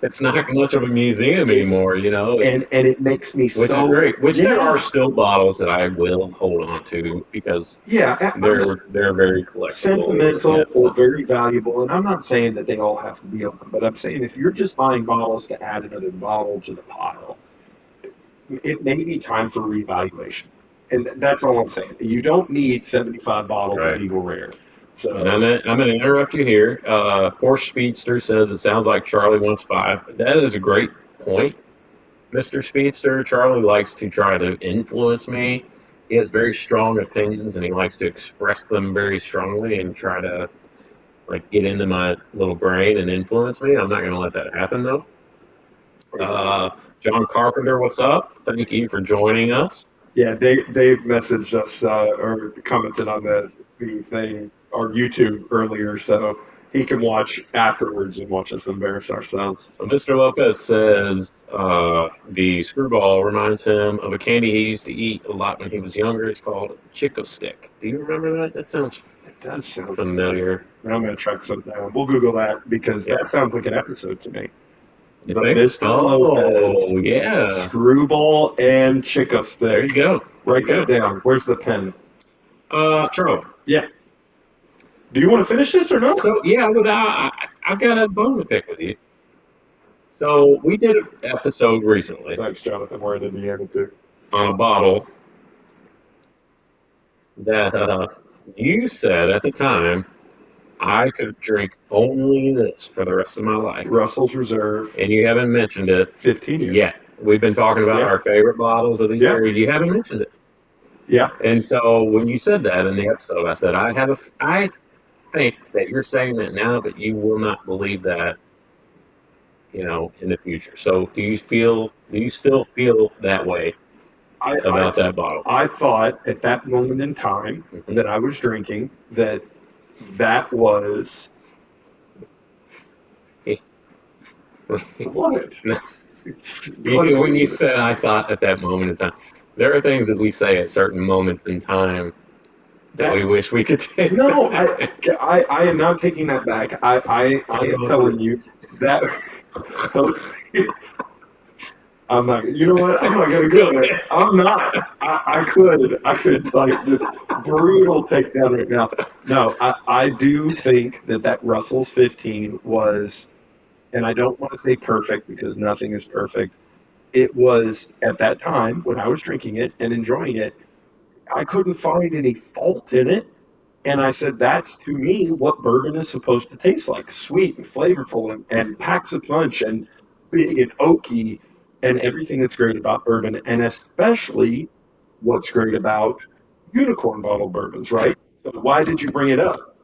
It's not much of a museum anymore, you know. and it makes me Which is so great. Which there yeah. are still bottles that I will hold on to because Yeah, they're very collectible. sentimental or Yeah. very valuable. And I'm not saying that they all have to be open, but I'm saying if you're just buying bottles to add another bottle to the pile, it may be time for reevaluation. And that's all I'm saying. You don't need 75 bottles Right. of Eagle Rare. So And I'm going to interrupt you here. Porsche Speedster says it sounds like Charlie wants 5. That is a great point, Mr. Speedster. Charlie likes to try to influence me. He has very strong opinions and he likes to express them very strongly and try to like get into my little brain and influence me. I'm not going to let that happen though. John Carpenter, what's up? Thank you for joining us. yeah, Dave messaged us or commented on the thing or YouTube earlier, so he can watch afterwards and watch us embarrass ourselves. So Mr. Lopez says the screwball reminds him of a candy he used to eat a lot when he was younger. It's called Chico Stick. Do you remember that? That sounds It does sound familiar. I'm going to track something down. We'll Google that because Yeah. that sounds like an episode to me. You But think? Mr. Lopez, Yeah. screwball and Chico Stick. There you go. Write that down. Where's the pen? Charlie. Yeah. Do you want to finish this or no? So yeah, but I've got a bone to pick with you. So we did an episode recently Thanks, Jonathan. We're in the end too. on a bottle that you said at the time I could drink only this for the rest of my life. Russell's Reserve, And you haven't mentioned it 15 years. yet. We've been talking about our favorite bottles of the year. You haven't mentioned it. Yeah. And so when you said that in the episode, I said I think that you're saying that now, but you will not believe that, you know, in the future. So do you still feel that way about that bottle? I thought at that moment in time that I was drinking that was what? When you said I thought at that moment in time, there are things that we say at certain moments in time that we wish we could take. No, I am not taking that back. I am telling you that I'm not. You know what? I'm not gonna go there. I'm not. I could like just brutal takedown right now. No, I do think that Russell's 15 was, and I don't want to say perfect because nothing is perfect. It was at that time when I was drinking it and enjoying it. I couldn't find any fault in it. And I said, that's to me what bourbon is supposed to taste like: sweet and flavorful and packs a punch and big and oaky and everything that's great about bourbon. And especially what's great about unicorn bottle bourbons, right? So why did you bring it up?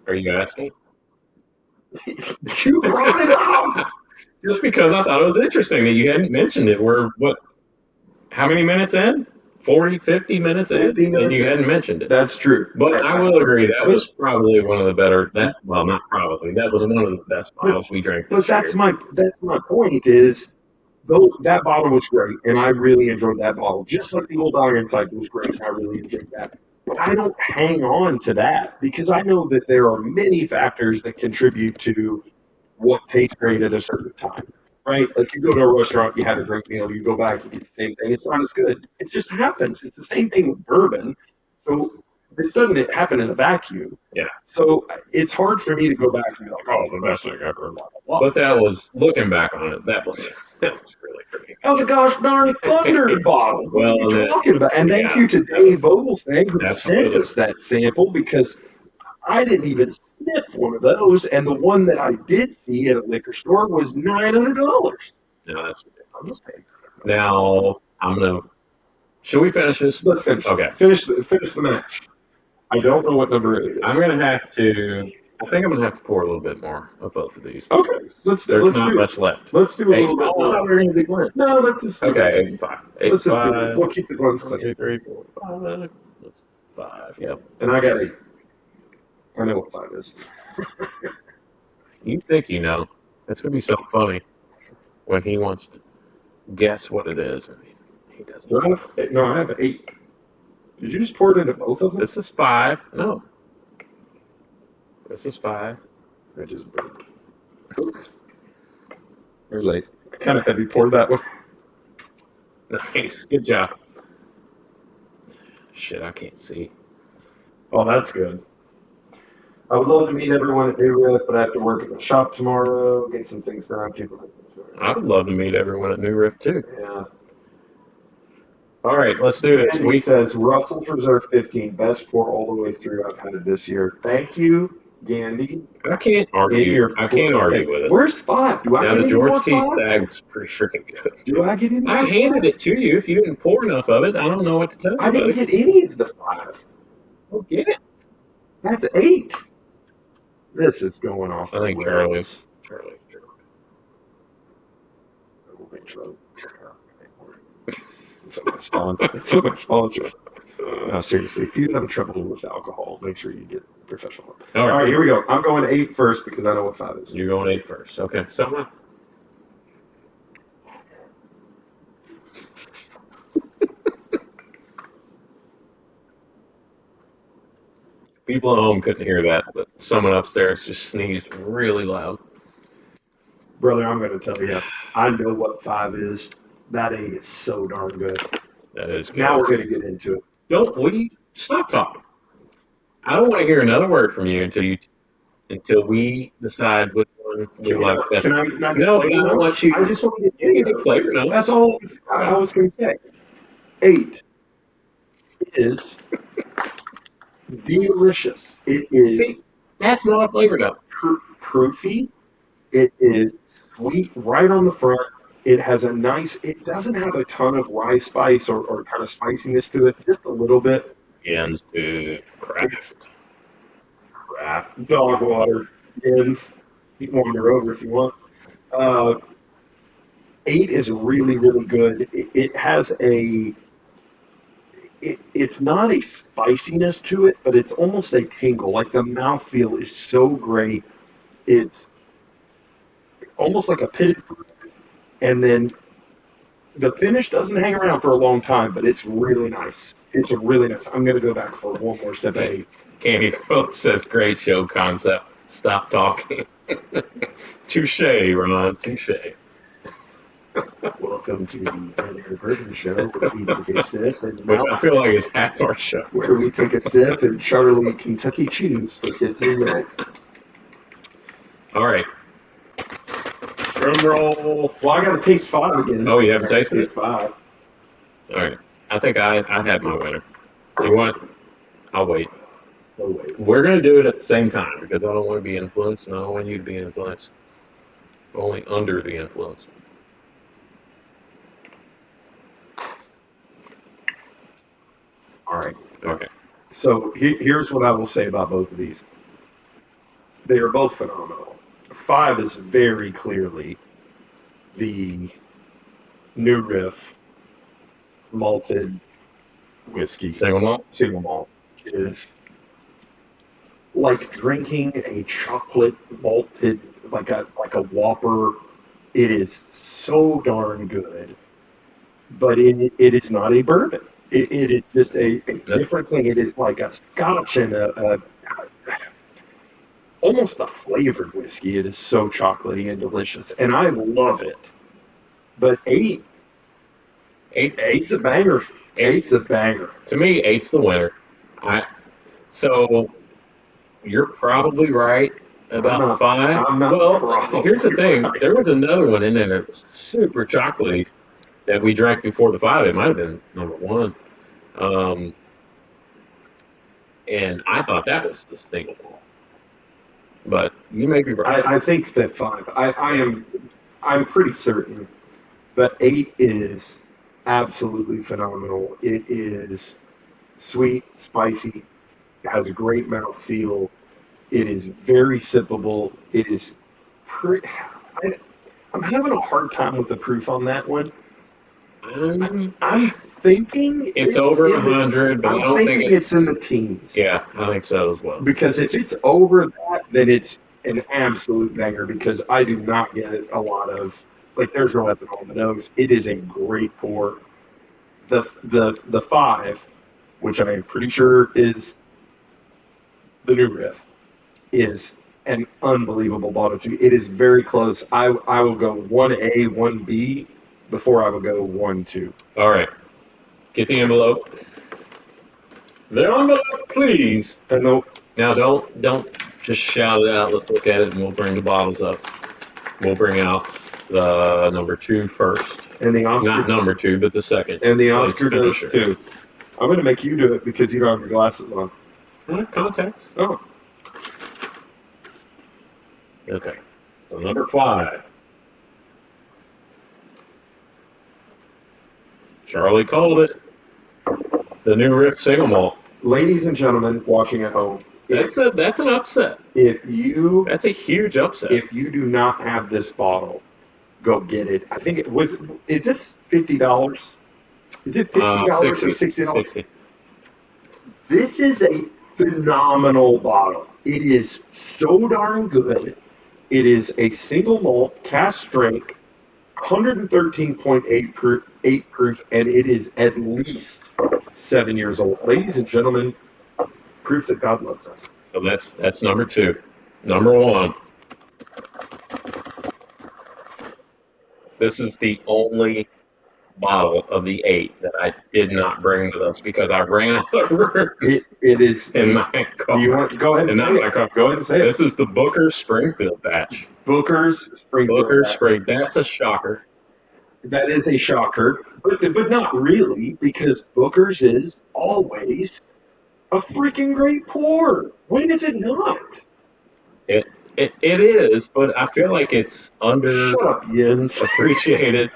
Are you asking? You brought it up. Just because I thought it was interesting that you hadn't mentioned it. We're how many minutes in? 40, 50 minutes in? 50 minutes and you in. hadn't mentioned it. That's true. But I will agree that was probably one of the better, well, not probably, that was one of the best bottles we drank. But that's my point is, though that bottle was great, and I really enjoyed that bottle, just like the Old Ironside was great, and I really enjoyed that. But I don't hang on to that because I know that there are many factors that contribute to what tastes great at a certain time, right? Like you go to a restaurant, you have a great meal, you go back, you get the same thing. It's not as good. It just happens. It's the same thing with bourbon. So this doesn't happen in a vacuum. Yeah. So it's hard for me to go back and be like, oh, the best thing ever. But that was, looking back on it, that was really pretty. That was a gosh darn thunder bottle. What are you talking about? And thank you to Dave Vogelstang who sent us that sample because I didn't even sniff one of those. And the one that I did see at a liquor store was $900. No, that's ridiculous. Now, should we finish this? Let's finish. Okay. Finish the match. I don't know what number it is. I think I'm going to have to pour a little bit more of both of these. Okay. There's not much left. Let's do a little bit more. We're going to do Glenn. No, let's just. Okay, 5. Let's just do it. We'll keep the Glens 1, clean. 2, 3, 4, 5. 5, yep. And I got 8. I know what 5 is. You think you know. It's going to be so funny when he wants to guess what it is. He doesn't. No, I have 8. Did you just pour it into both of them? This is 5. No. This is 5. I just burped. There's 8. Kind of heavy pour that one. Nice. Good job. Shit, I can't see. Oh, that's good. I would love to meet everyone at New Riff, but I have to work at the shop tomorrow, get some things done. I would love to meet everyone at New Riff too. Yeah. All right, let's do this. Andy says Russell's Reserve 15, best pour all the way through I've had it this year. Thank you, Gandy. I can't argue. I can't argue with it. Where's 5? Do I Now get the any George more T. 5? Stagg was pretty freaking good. Do I get any more I handed 5? it to you. If you didn't pour enough of it, I don't know what to tell you. I didn't get any of the 5. Well, get it. That's 8. This is going off. I think Charlie's. Charlie. Someone sponsors. No, seriously, if you have trouble with alcohol, make sure you get professional. All right, here we go. I'm going 8 first because I know what 5 is. You're going 8 first. Okay, so people at home couldn't hear that, but someone upstairs just sneezed really loud. Brother, I'm going to tell you, I know what 5 is. That 8 is so darn good. That is good. Now we're going to get into it. Stop talking. I don't want to hear another word from you until we decide which one you like best. Can I not get No, flavor I don't notes? want you. I just want to get You can get flavor notes. That's all I was going to say. 8 is delicious. It is. See, that's not a flavor note. Proofy. It is sweet right on the front. It has a nice, it doesn't have a ton of rye spice or kind of spiciness to it, just a little bit. Into craft. Dog water. Ends. You can wander over if you want. 8 is really, really good. It has it's not a spiciness to it, but it's almost a tingle. Like the mouthfeel is so great. It's almost like a pitted fruit. And then the finish doesn't hang around for a long time, but it's really nice. It's really nice. I'm going to go back for one more sip of 8. Candy Quilt says, great show concept. Stop talking. Touche, Ron. Touche. Welcome to the Banner Bourbon Show, where we take a sip and Which I feel like is half our show. where we take a sip and Charlie Kentucky chews for 15 minutes. All right. Drum roll. Well, I got to taste 5 again. Oh, you haven't tasted it? Taste 5. All right. I think I had my winner. You want it? I'll wait. Oh, wait. We're going to do it at the same time because I don't want to be influenced and I don't want you to be influenced. Only under the influence. All right. Okay. So here's what I will say about both of these. They are both phenomenal. 5 is very clearly the New Riff malted whiskey. Single malt? Single malt. It is like drinking a chocolate malted, like a Whopper. It is so darn good, but it is not a bourbon. It is just a different thing. It is like a Scotch and a almost a flavored whiskey. It is so chocolatey and delicious, and I love it. But 8's a banger. 8's a banger. To me, 8's the winner. So you're probably right about 5. I'm not well, probably here's the thing. right. There was another one in there that was super chocolatey that we drank before the 5. It might have been number 1. And I thought that was the single malt. But you may be right. I think that 5. I'm pretty certain, but 8 is absolutely phenomenal. It is sweet, spicy, it has a great mouthfeel. It is very sippable. It is pretty. I'm having a hard time with the proof on that one. I'm thinking it's over 100, but I don't think it's in the teens. Yeah, I think so as well. Because if it's over that, then it's an absolute banger. Because I do not get a lot of there's no ethanol on the nose. It is a great pour. The 5, which I am pretty sure is the New Riff, is an unbelievable bottle too. It is very close. I will go 1A, 1B before I will go 1-2. All right. Get the envelope. The envelope, please. And the, Now, don't just shout it out. Let's look at it, and we'll bring the bottles up. We'll bring out the number 2 first. and the Oscar, Not number 2, but the second. and the place Oscar does finisher. too. I'm going to make you do it because you don't have your glasses on. Contacts. Oh, Okay. So number 5. Charlie called it. The new Riff Single Malt. ladies and gentlemen watching at home, That's an upset. That's a huge upset. if you do not have this bottle, go get it. I think it was. Is this $50? Is it $50 or $60? 60. This is a phenomenal bottle. It is so darn good. It is a single malt, cast strength, 113.8 proof, and it is at least 7 years old. Ladies and gentlemen, proof that God loves us. So that's number 2. Number 1. This is the only bottle of the 8 that I did not bring with us because I ran out of room It is. in my car. Do you want? Go ahead and And say not my it. car. Go ahead and say it. This is the Booker Springfield batch. Booker's Springfield. Booker Spring. That's a shocker. That is a shocker, but not really, because Booker's is always a freaking great pour. When is it not? It is, but I feel like it's Shut up, Jens. underappreciated.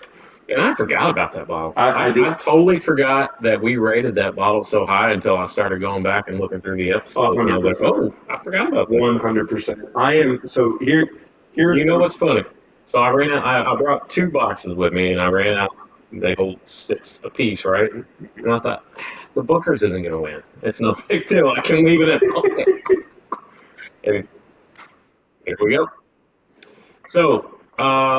And I forgot about that bottle. I did. I totally forgot that we rated that bottle so high until I started going back and looking through the episodes. And I was like, oh, I forgot about that. 100%. I am so here's You know what's funny? So I ran out. I brought 2 boxes with me, and I ran out. They hold 6 apiece, right? And I thought the Booker's isn't going to win. It's no big deal. I can leave it at home. And here we go. So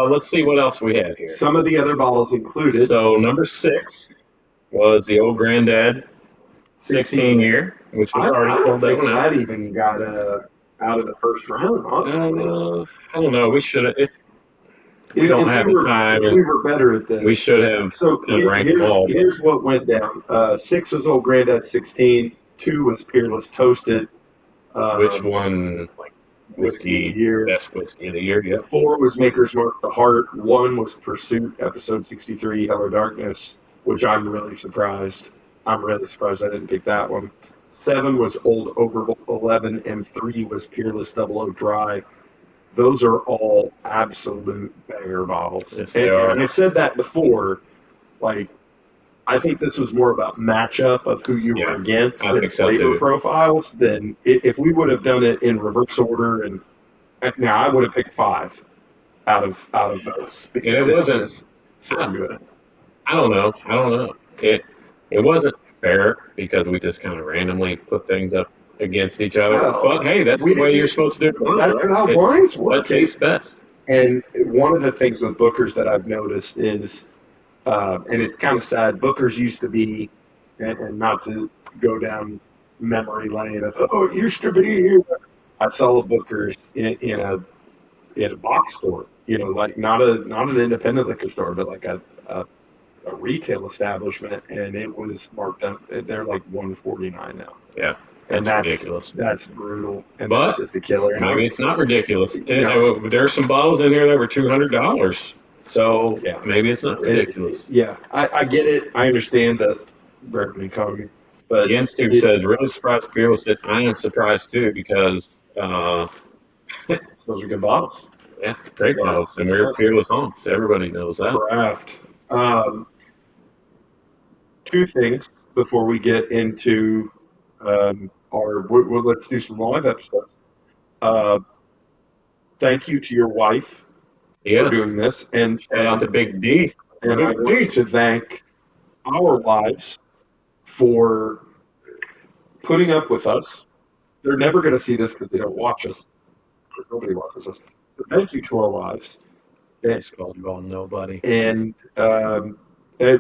let's see what else we had here. some of the other bottles included. So number 6 was the old granddad 16 year, which we I already don't pulled that think one out. that even got out of the first round. Honestly. I don't know. We should have. We If- don't if have we the were- time, if and we were better at this. we should have So ranked them all. here's what went down. 6 was Old Granddad 16. 2 was Peerless Toasted. Which one, like Whiskey whiskey, of the Year. best whiskey of the year? Yeah. 4 was Maker's Mark the Heart. 1 was Pursuit, episode 63, Hello Darkness, which I'm really surprised. I'm really surprised I didn't pick that one. 7 was Old Overbold 11, and 3 was Peerless 00 Dry. Those are all absolute banger bottles. Yes, they are. And I said that before. Like, I think this was more about matchup of who you Yeah, were against I and think so, flavor too. profiles. Than if we would have done it in reverse order, and now I would have picked 5 out of those. And it wasn't. It's so good. I don't know. It wasn't fair because we just kind of randomly put things up against each other. Well, But hey, that's we the way didn't- you're supposed to do it. That's how It's blinds what work. tastes best. And one of the things with Booker's that I've noticed is, and it's kind of sad, Booker's used to be, and not to go down memory lane of, oh, it used to be here. I saw a Booker's in a box store, like not an independent liquor store, but like a retail establishment, and it was marked up. They're like $149 now. Yeah, And that's that's ridiculous. That's brutal, and But that's just a killer. And Maybe it's not ridiculous. No. There's some bottles in here that were $200. So Yeah. maybe it's not ridiculous. I get it. I understand that Bourbon economy, but Against who says really surprised Fearless that I am surprised too because those are good bottles. yeah, great bottles. And we're Fearless homes. Everybody knows that. Craft. 2 things before we get into let's do some live episodes. Thank you to your wife for Yeah. doing this, and Shout out to Big D. and I want to thank our wives for putting up with us. They're never going to see this because they don't watch us, because nobody watches us. But thank you to our wives, It's called Nobody. and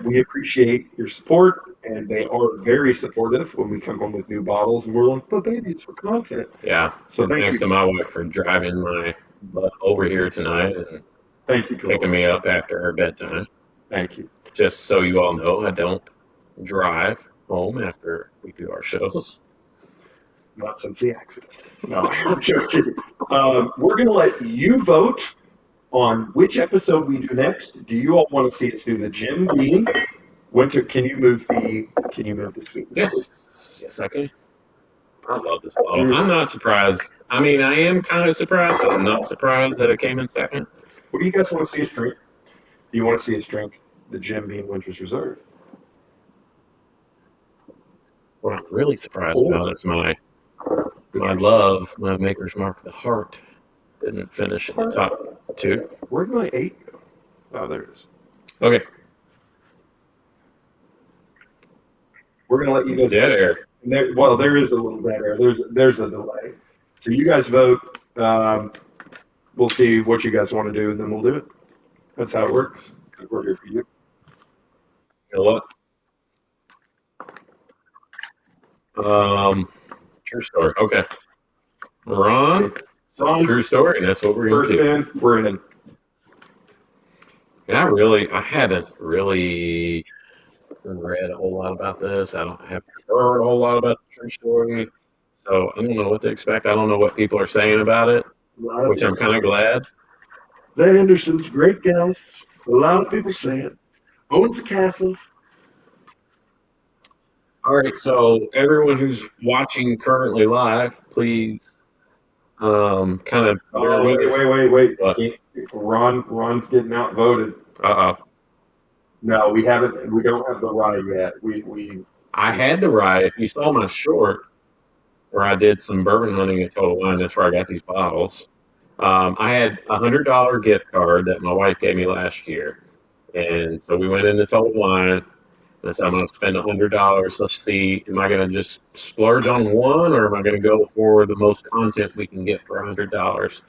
we appreciate your support. and they are very supportive when we come home with new bottles, and we're like, but baby, it's for content. Yeah. So And thank thanks you. to my wife for driving my butt over here tonight and Thank you, picking me up after her bedtime. Thank you. Just so you all know, I don't drive home after we do our shows. Not since the accident. No, I'm joking. We're going to let you vote on which episode we do next. Do you all want to see us do the Jim Beam? Winter, can you move the screen? Yes. Yes, I can. I love this bottle. I'm not surprised. I mean, I am kind of surprised, but I'm not surprised that it came in second. What do you guys want to see us drink? Do you want to see us drink the Jim Beam Winter's Reserve? What I'm really surprised about is my love, my Maker's Mark, the heart, didn't finish in the top two. Where'd my 8 go? Oh, there it is. Okay. We're going to let you guys. Dead air. There is a little dead air. There's a delay. So you guys vote. We'll see what you guys want to do, and then we'll do it. That's how it works. We're here for you. You know what? True story. Okay. Ron, true story. And that's what we're going to do. First in, we're in. And I haven't really read a whole lot about this. I haven't heard a whole lot about the true story. So I don't know what to expect. I don't know what people are saying about it, which I'm kind of glad. The Anderson's great, guys. A lot of people say it. Owns a castle. All right, so everyone who's watching currently live, please kind of bear with us. Wait. What? Ron's getting outvoted. Uh-oh. No, we haven't. We don't have the rye yet. I had the rye. If you saw my short where I did some bourbon hunting at Total Wine, that's where I got these bottles. I had a $100 gift card that my wife gave me last year. And so we went into Total Wine. And so I'm going to spend $100. Let's see, am I going to just splurge on one, or am I going to go for the most content we can get for $100?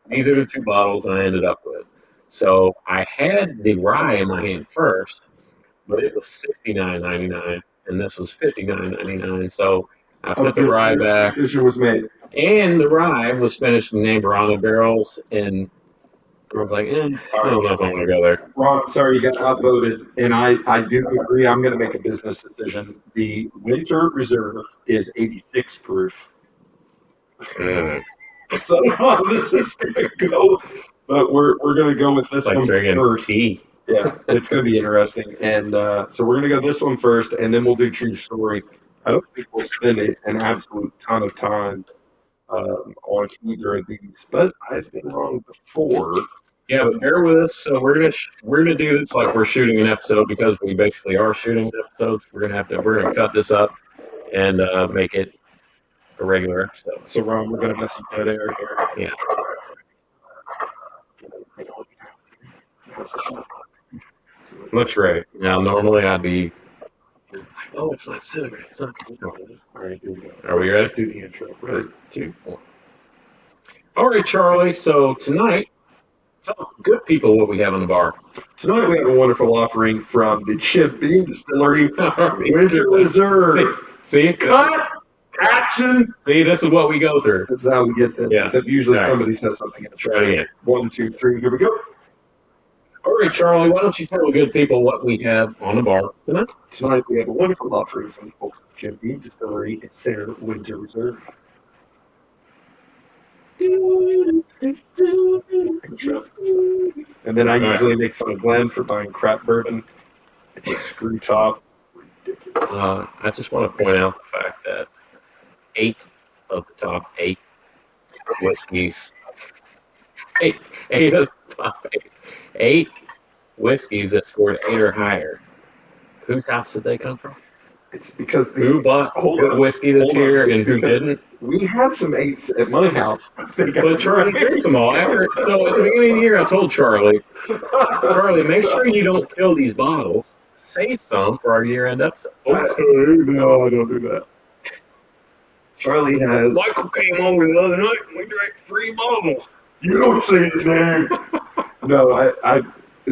These are the two bottles I ended up with. So I had the rye in my hand first, but it was $69.99, and this was $59.99. So I put the rye back. Decision was made. And the rye was finished in Amberana barrels, and I was like, I don't know if I want to go there. Ron, sorry, you got outvoted, and I do agree. I'm going to make a business decision. The Winter Reserve is 86 proof. So this is going to go, but we're going to go with this one first. Tea. Yeah, it's going to be interesting, and so we're going to go this one first, and then we'll do True Story. I don't think we'll spend an absolute ton of time on either of these, but I've been wrong before. Yeah, but bear with us. So we're gonna do this like we're shooting an episode, because we basically are shooting episodes. We're gonna cut this up and make it a regular episode. So Ron, we're gonna mess you there. Yeah. Looks right. Now normally I'd be like, oh, it's not cinnamon. It's not. All right, here we go. Are we ready? Let's do the intro. Ready? 2, 1. All right, Charlie. So tonight, tell good people what we have on the bar. Tonight we have a wonderful offering from the Jim Beam Distillery Winter Reserve. See? Cut! Action! See, this is what we go through. This is how we get this. Yeah. Except usually Right. somebody says something. Try it again. 1, 2, 3. Here we go. All right, Charlie, why don't you tell the good people what we have on the bar tonight? Tonight we have a wonderful offering from the folks at Jim Beam Distillery. It's their Winter Reserve. And then I usually make fun of Glenn for buying crap bourbon. It's a screw top. Ridiculous. I just want to point out the fact that 8 of the top 8 whiskeys, 8 of the top 8 whiskeys that scored 8 or higher, whose house did they come from? It's because Who bought good whiskey this year and who didn't? We had some 8s at my house. But Charlie drinks them all. So at the beginning of the year, I told Charlie, make sure you don't kill these bottles. Save some for our year-end episode. No, I don't do that. Charlie has. Michael came over the other night and we drank 3 bottles. You don't say his name. No,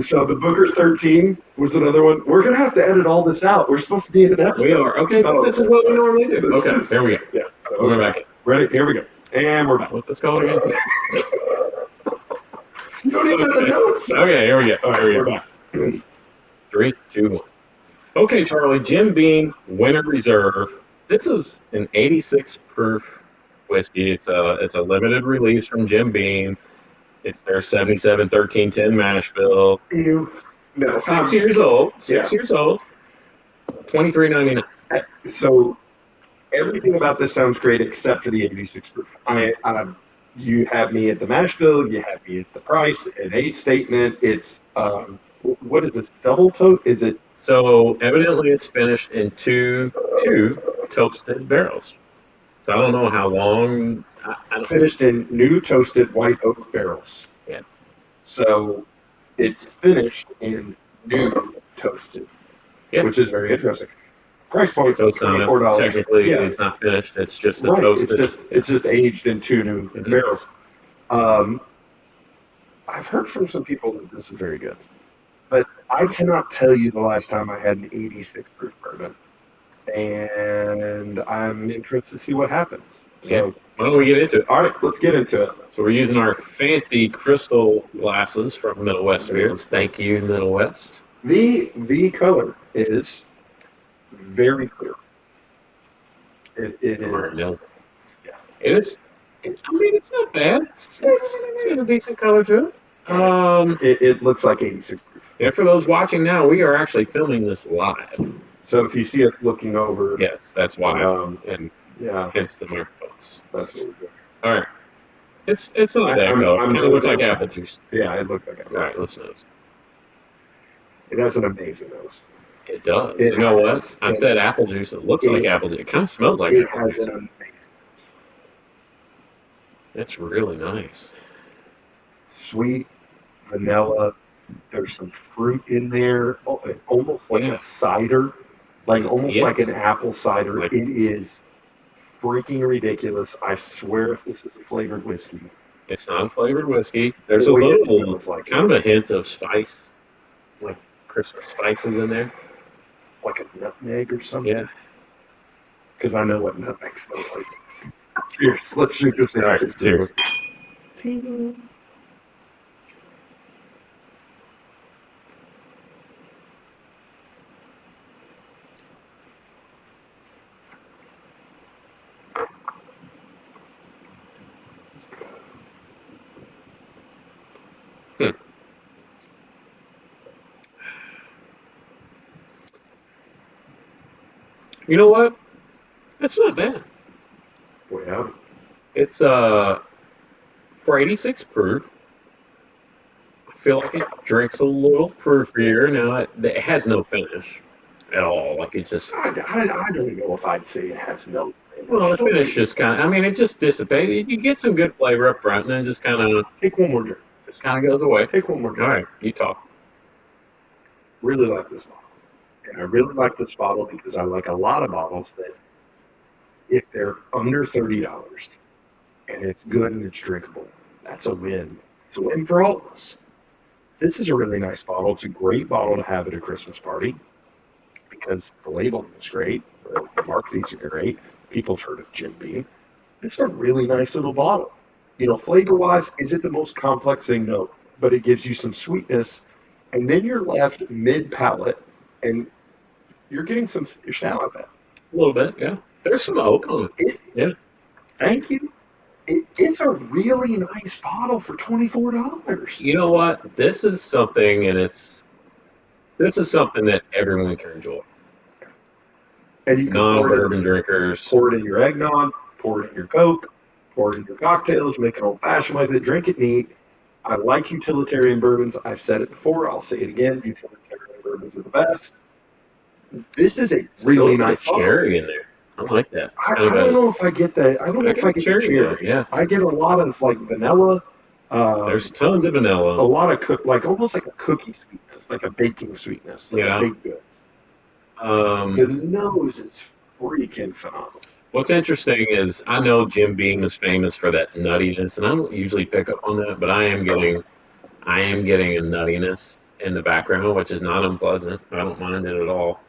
So the Booker's 13 was another one. We're gonna have to edit all this out. We're supposed to be in an episode. We are. Okay, Oh, this is what we normally do. Okay, there we go. Yeah. So We're back. ready? Here we go. And we're back. What's this called again? You don't even have the notes. Okay, here we go. All right, Here we're we go. back. 3, 2, 1. Okay, Charlie, Jim Beam Winter Reserve. This is an 86 proof whiskey. It's a limited release from Jim Beam. It's their 77 13 10 mash bill. Ew. No. 6 years old. 6 Yeah. years old. $23.99. So everything about this sounds great except for the 86 proof. You have me at the mash bill. You have me at the price. An age statement. It's what is this? Double toast? Is it? So evidently it's finished in two toasted barrels. So I don't know how long. I don't Finished in new toasted white oak barrels. Yeah. So it's finished in new toasted, Yeah. which is very interesting. Price point So it's not $24. technically Yeah. it's not finished. It's just a Right. toasted. It's just aged in two new Mhm. barrels. I've heard from some people that this is very good, but I cannot tell you the last time I had an 86 proof bourbon, and I'm interested to see what happens. So, Why don't we get into it? all right, let's get into it. So we're using our fancy crystal glasses from Middle West Beers. Thank you, Middle West. The color is very clear. It is. Yeah. It is. I mean, it's not bad. It's got a decent color to it. It looks like 86 proof. Yeah, for those watching now, we are actually filming this live. So if you see us looking over, Yes, that's why. and yeah, Hence the microphones. that's what we're doing. All right. It's not bad, though. It looks like apple juice. Yeah, it looks like it. All right, let's nose. It has an amazing nose. It does. It You know what? has- I said apple juice. It looks like apple juice. It kind of smells like It apple has juice. an amazing It's really nice. sweet vanilla. There's some fruit in there, almost like Yeah. a cider, almost Yeah. like an apple cider. Like- It is freaking ridiculous. I swear, if this is a flavored whiskey, It's not a flavored whiskey. There's a the way it little, smells like kind of a hint of spice, like Christmas spices in there. like a nutmeg or something. Yeah. Because I know what nutmeg smells like. Cheers. Let's drink this. All right, cheers. You know what? It's not bad. Well, It's for 86 proof. I feel like it drinks a little proofier. Now it has no finish at all. Like it just I don't know if I'd say it has no. well, the finish just kind of. I mean, it just dissipates. You get some good flavor up front, and then it just kind of Take one more drink. goes away. Take one more All drink. right, you talk. Really like this bottle. And I really like this bottle because I like a lot of bottles that if they're under $30 and it's good and it's drinkable, that's a win. It's a win for all of us. This is a really nice bottle. It's a great bottle to have at a Christmas party because the labeling is great, the marketing's great. People have heard of Jim Beam. It's a really nice little bottle. Flavor-wise, is it the most complex thing? No, but it gives you some sweetness, and then you're left mid-palate, and you're getting some finish now, I bet. A little bit, yeah. There's some oak on it. Yeah. Thank you. It's a really nice bottle for $24. You know what? This is something that everyone can enjoy. And you can pour Non-bourbon drinkers. it in your eggnog, pour it in your Coke, pour it in your cocktails, make an old-fashioned with it, drink it neat. I like utilitarian bourbons. I've said it before. I'll say it again. Utilitarian bourbons are the best. This is a really nice bottle. cherry in there. I like that. I don't know if I get that. I don't know if I get the cherry. Yeah. I get a lot of vanilla. There's tons of a vanilla. lot of almost like a cookie sweetness, like a baking sweetness, like Yeah. a baked goods. The nose is freaking phenomenal. What's interesting is I know Jim Beam is famous for that nuttiness, and I don't usually pick up on that, but I am getting a nuttiness in the background, which is not unpleasant. I don't mind it at all.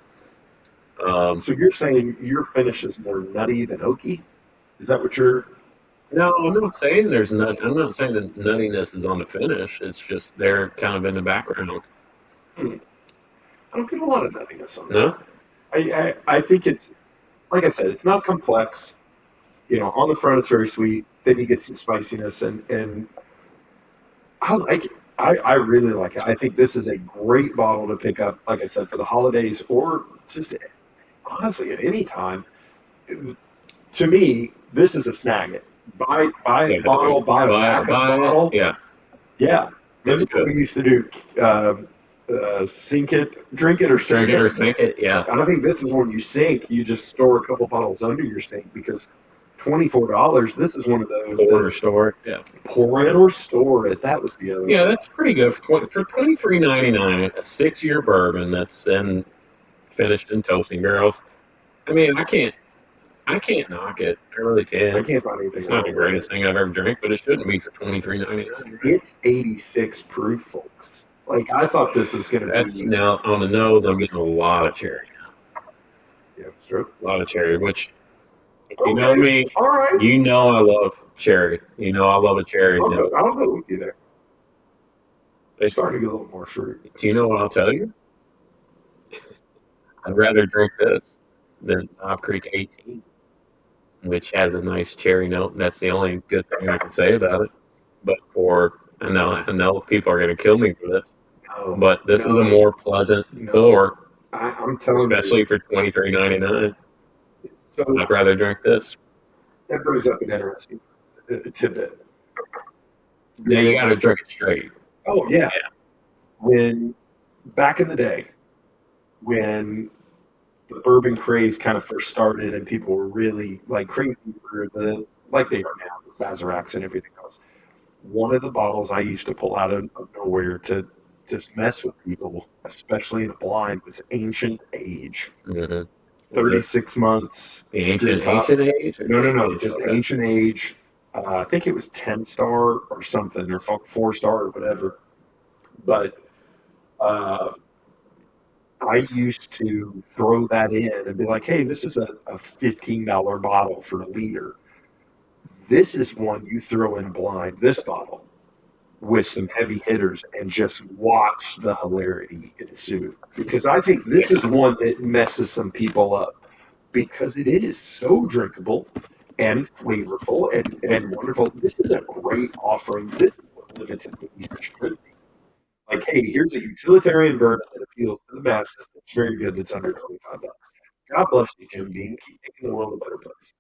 So you're saying your finish is more nutty than oaky? Is that what you're? No, I'm not saying there's nut. I'm not saying the nuttiness is on the finish. It's just they're kind of in the background. I don't get a lot of nuttiness on that. No, I think it's, like I said, it's not complex. On the front it's very sweet. Then you get some spiciness, and I like it. I really like it. I think this is a great bottle to pick up, like I said, for the holidays or just honestly at any time. To me, this is a snag it. Buy a bottle, buy a backup bottle. Yeah, Yeah. that's Remember what good. we used to do? Sink it, drink it, or sink Drink it or it. sink it. Yeah, I think this is when you sink, you just store a couple bottles under your sink because $24. This is one of those pour that or store. Yeah, pour it or store it. That was the other. yeah, that's pretty good for $23.99. A 6-year bourbon that's then finished in toasting barrels. I mean, I can't knock it. I really I can't. can't find anything. It's not the greatest thing I've ever drank, but it shouldn't be for $23.99. It's 86 proof, folks. Like I thought this was going to That's be. now on the nose. I'm getting a lot of cherry. Yeah, stroke. A lot of cherry, which if you Okay. know me, All right. you know I love cherry. You know I love a cherry. I'll go with you there. They starting to get a little more fruit. Do you know what I'll tell you? I'd rather drink this than Knob Creek 18, which has a nice cherry note. And that's the only good thing I can say about it. But I know people are going to kill me for this, but this is a more pleasant pour, I'm telling especially you. for $23.99. So I'd rather drink this. that brings up an interesting tidbit. Yeah, you got to drink it straight. Oh yeah. When back in the day, when the bourbon craze kind of first started and people were really like crazy for like they are now, the Sazeracs and everything else. One of the bottles I used to pull out of nowhere to just mess with people, especially in a blind, was Ancient Age. Mm-hmm. 36 months. The ancient age? No, just Ancient Age. I think it was 10-star or something, or 4-star or whatever. But I used to throw that in and be like, hey, this is a $15 bottle for a liter. This is one you throw in blind, this bottle, with some heavy hitters and just watch the hilarity ensue. Because I think this is one that messes some people up because it is so drinkable and flavorful and wonderful. This is a great offering. This is what limited release should be. Like, hey, here's a utilitarian bourbon that appeals to the masses. It's very good. That's under $25. God bless you, Jim Beam. Keep making the world a better place.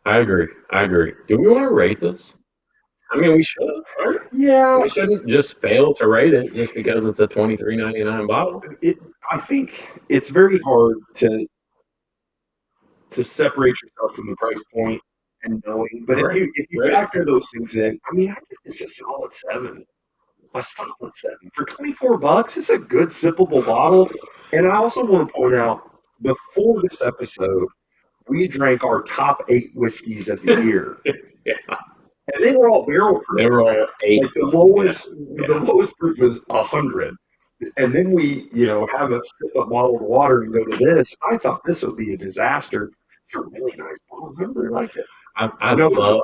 I agree. Do we want to rate this? I mean, we should, right? Yeah. We shouldn't just fail to rate it just because it's a $23.99 bottle. I think it's very hard to separate yourself from the price point and knowing. But if you factor those things in, I mean, I think it's a solid 7. A solid 7 for $24. It's a good sippable bottle. And I also want to point out, before this episode, we drank our top 8 whiskeys of the year. Yeah. And they were all barrel proof. They were all 8. Like the lowest proof was 100. And then we, have a sip of bottled water and go to this. I thought this would be a disaster. It's a really nice bottle. I really like it. I love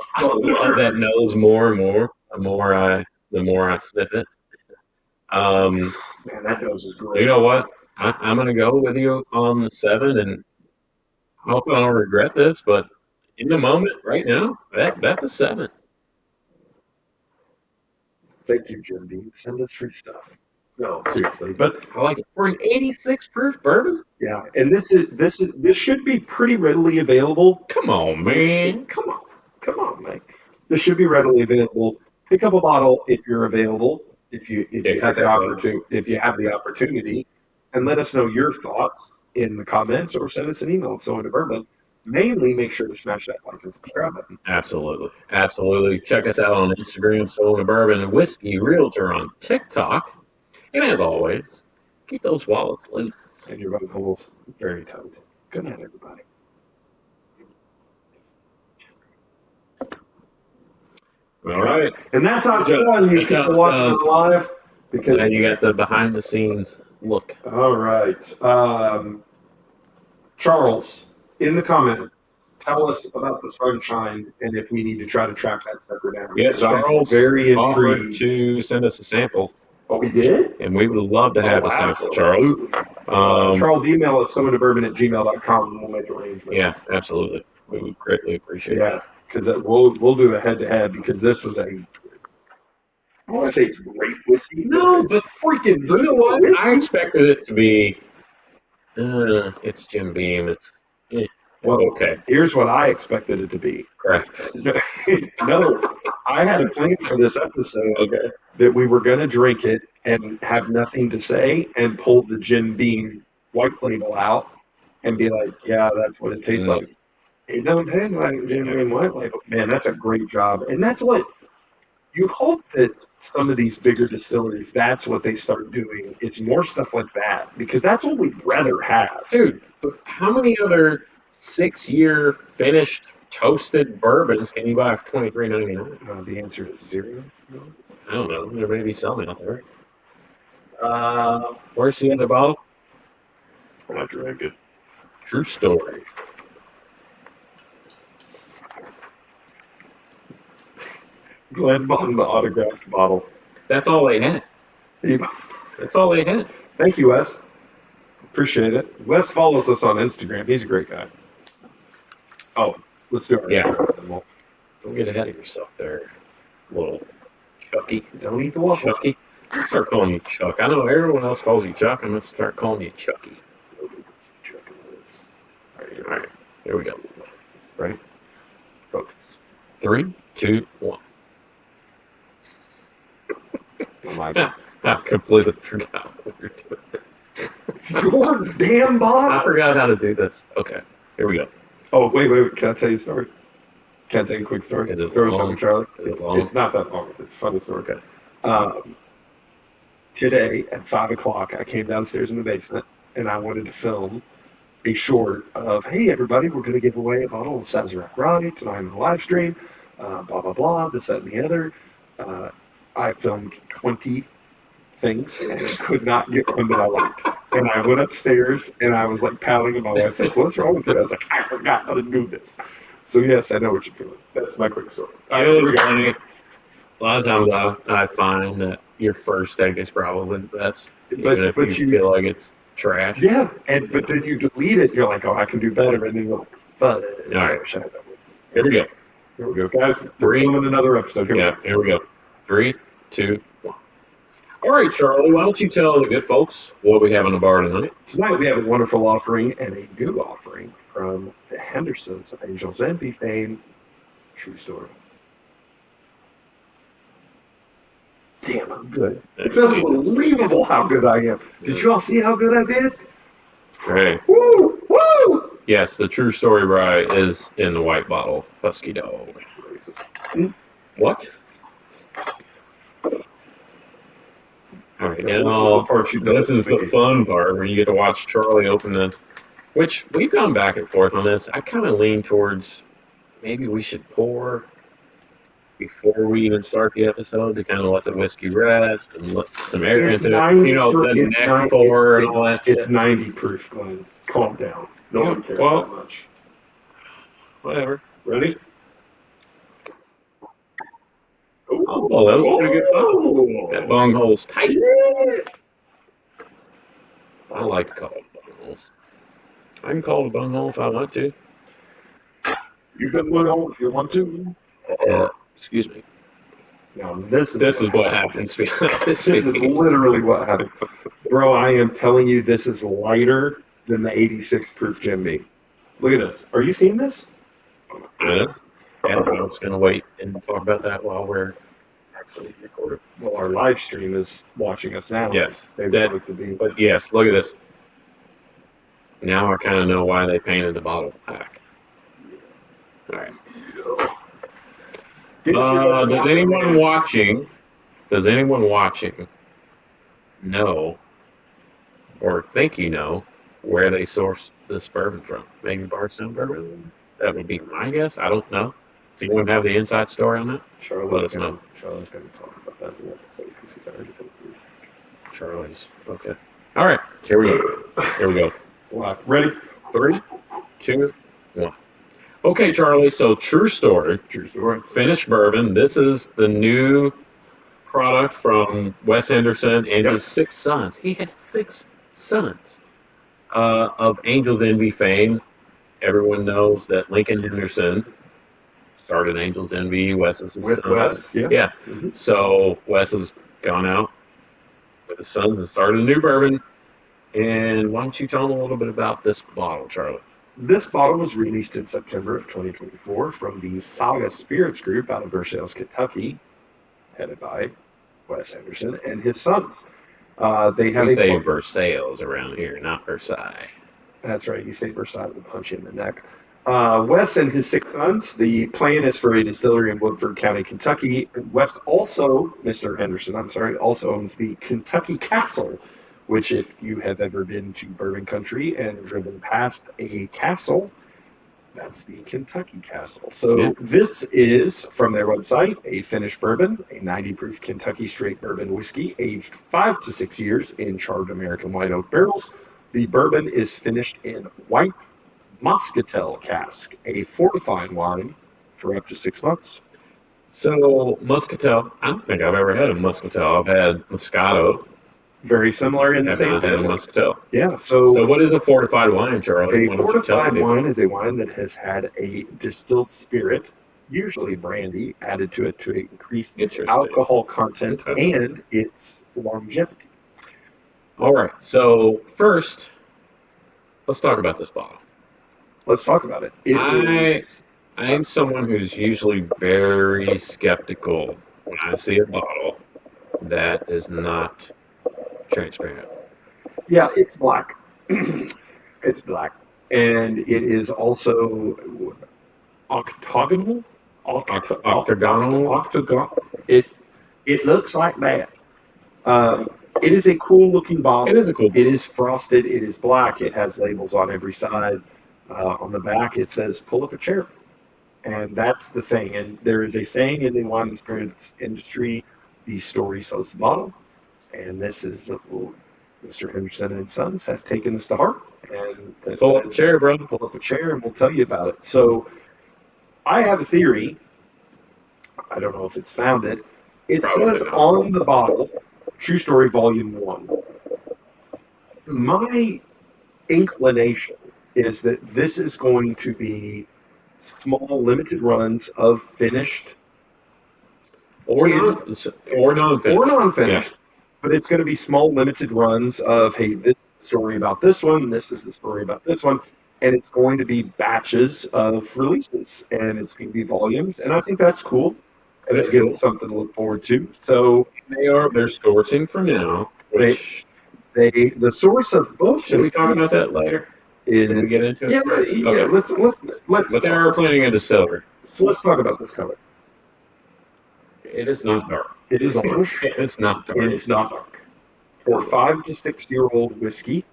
that nose more and more. The more I sniff it. Man, that nose is great. You know what? I'm gonna go with you on the 7, and I hope I don't regret this, but in the moment, right now, that's a 7. Thank you, Jim Beam. Send us free stuff. No, seriously, but I like it for an 86 proof bourbon. Yeah, and this should be pretty readily available. Come on, man. Come on, man. This should be readily available. Pick up a bottle if you're available. If you have the opportunity, and let us know your thoughts in the comments or send us an email at Sowing to Bourbon. Mainly, make sure to smash that like and subscribe button. Absolutely. Check us out on Instagram, Sowing to Bourbon and Whiskey Realtor on TikTok. And as always, keep those wallets loose. And your buttholes very tight. Good night, everybody. All right. And that's how it's done. You people watching it live. Because Now you got the behind the scenes look. all right, Charles, in the comment, tell us about the sunshine and if we need to try to track that sucker down. Yes, 'Cause I'm Charles very offered intrigued. to send us a sample, Oh, we did? and we would love to have Oh, a sample, Charles. absolutely. Charles, email us summonabourbon@gmail.com and we'll make arrangements. Yeah, absolutely. We would greatly appreciate Yeah, that. because we'll do a head to head because this was I want to say it's great whiskey. No, It's but freaking you know what? whiskey. I expected it to be. It's Jim Beam. It's Well, okay. here's what I expected it to be. Crap. No, I had a plan for this episode Okay. that we were going to drink it and have nothing to say and pull the Jim Beam white label out and be like, yeah, that's what it tastes No. like. It don't taste like Jim Beam white label. Man, that's a great job. And that's what you hope that some of these bigger distilleries, that's what they start doing. It's more stuff like that because that's what we'd rather have. Dude, how many other 6-year finished toasted bourbons can you buy for $23.99? The answer is zero. I don't know. There may be some out there. Where's the other bottle? I drank it. True story. Glenn bought the autographed bottle. That's all they had. That's all they had. Thank you, Wes. Appreciate it. Wes follows us on Instagram. He's a great guy. Oh, let's do it. Yeah. Don't get ahead of yourself there, little Chucky. Don't eat the waffles. Chucky. I'll start calling you Chuck. I know everyone else calls you Chuck. I'm going to start calling you Chucky. All right. Here we go. Ready? Focus. 3, 2, 1. Oh my God. I completely forgot what you're doing. It's your damn I bottle. forgot how to do this. Okay. Here we go. Oh, wait. Can I tell you a story? Can I tell you a quick story? Is it Story long? time with Charlie. Is it long? It's not that long. It's a funny story. Okay. Today at 5 o'clock, I came downstairs in the basement and I wanted to film a short of, hey, everybody, we're going to give away a bottle of Sazerac Rye tonight on the live stream, blah, blah, blah, this, that, and the other. I filmed 20 things and could not get one that I liked. And I went upstairs and I was like pouting, and my wife said, what's wrong with it? I was like, I forgot how to do this. So, yes, I know what you're doing. That's my quick story. I know it's funny. A lot of times I find that your first take is probably the best, even if you feel like it's trash. Yeah, but then you delete it, and you're like, oh, I can do better, and then you're like, but All right. I wish I had that one. Here we go. Here we go, guys. We're filming another episode. Here we go. 3, 2, 1. All right, Charlie, why don't you tell the good folks what we have in the bar tonight? Tonight we have a wonderful offering and a new offering from the Hendersons of Angels Envy fame. True story. Damn, I'm good. It's unbelievable how good I am. Did you all see how good I did? Hey. Woo! Woo! Yes, the true story rye is in the white bottle. Husky dog. What? All right, now this is the fun part where you get to watch Charlie open this, which we've gone back and forth on this. I kind of lean towards maybe we should pour before we even start the episode to kind of let the whiskey rest and let some air into it. You know, the neck pour and all that It's shit. 90 proof, Glenn. Calm down. No one cares that much. Whatever. Ready? Oh, that was pretty good bung. That bung hole's tight. I like to call it bung holes. I can call it a bung hole if I want to. You can put on if you want to. Excuse me. Now this is what happens. This is literally what happened. Bro, I am telling you, this is lighter than the 86 proof Jim Beam. Look at this. Are you seeing this? Yes. Yeah, I was going to wait and talk about that while we're actually recording. Well, our live stream is watching us now. Yes. They That- want it to be. But yes, look at this. Now I kind of know why they painted the bottle black. All right. Does anyone watching know or think you know where they sourced this bourbon from? Maybe Bardstown Bourbon? That would be my guess. I don't know. Does anyone have the inside story on that? Let us know. Charlie's going to talk about that in the episode because he's already done this. Charlie's. Okay. All right. Here we go. Here we go. Ready? 3, 2, 1. Okay, Charlie. So true story. True story. Finished bourbon. This is the new product from Wes Henderson and his 6 sons. He has 6 sons of Angels Envy fame. Everyone knows that Lincoln Henderson started Angels Envy. Wes is his With son. Wes, yeah. Yeah. Mhm. So Wes has gone out with his sons and started a new bourbon. And why don't you tell them a little bit about this bottle, Charlie? This bottle was released in September of 2024 from the Saga Spirits Group out of Versailles, Kentucky, headed by Wes Henderson and his sons. They have We a say Versailles around here, not Versailles. That's right. You say Versailles will punch you in the neck. Wes and his 6 sons. The plan is for a distillery in Woodford County, Kentucky. Wes also, Mr. Henderson, I'm sorry, also owns the Kentucky Castle, which, if you have ever been to bourbon country and driven past a castle, that's the Kentucky Castle. So Yeah. this is, from their website, a finished bourbon, a 90 proof Kentucky straight bourbon whiskey, aged 5 to 6 years in charred American white oak barrels. The bourbon is finished in white Muscatel cask, a fortified wine for up to 6 months. So Muscatel, I don't think I've ever had a Muscatel. I've had Moscato. Very similar in the I've same not had a family. Muscatel. Yeah, So what is a fortified wine, Charlie? a Why don't you tell fortified me? wine is a wine that has had a distilled spirit, usually brandy, added to it to increase its Interesting. alcohol content Okay. and its longevity. All right. So first, let's talk about this bottle. Let's talk about it. It is I'm someone who's usually very skeptical when I see a bottle that is not transparent. yeah, it's black. It's black. And it is also octagonal. Octagonal. Octagon. It looks like that. It is a cool looking bottle. It is a cool. It is frosted. It is black. It has labels on every side. On the back, it says "Pull up a chair," and that's the thing. And there is a saying in the wine experience industry: "The story sells the bottle." And this is Mr. Henderson and Sons have taken this to heart and Pull up a chair, bro. Pull up a chair, and we'll tell you about it. So, I have a theory. I don't know if it's founded. It Probably says not. on the bottle, True Story Volume 1. My inclination is that this is going to be small, limited runs of finished Or non. Or non-finished. or non-finished, but it's going to be small, limited runs of, hey, this is the story about this one, this is the story about this one, and it's going to be batches of releases, and it's going to be volumes, and I think that's cool, and it gives us something to look forward to. So they're sourcing for now. Which the source of both. Should we talk about that later? Can we get into it? Yeah, first? yeah. Okay. Let's. But they are planning a distillery. So let's talk about this color. It is not dark. It is orange. It's not dark. It is not dark. For 5 to 6 year old whiskey,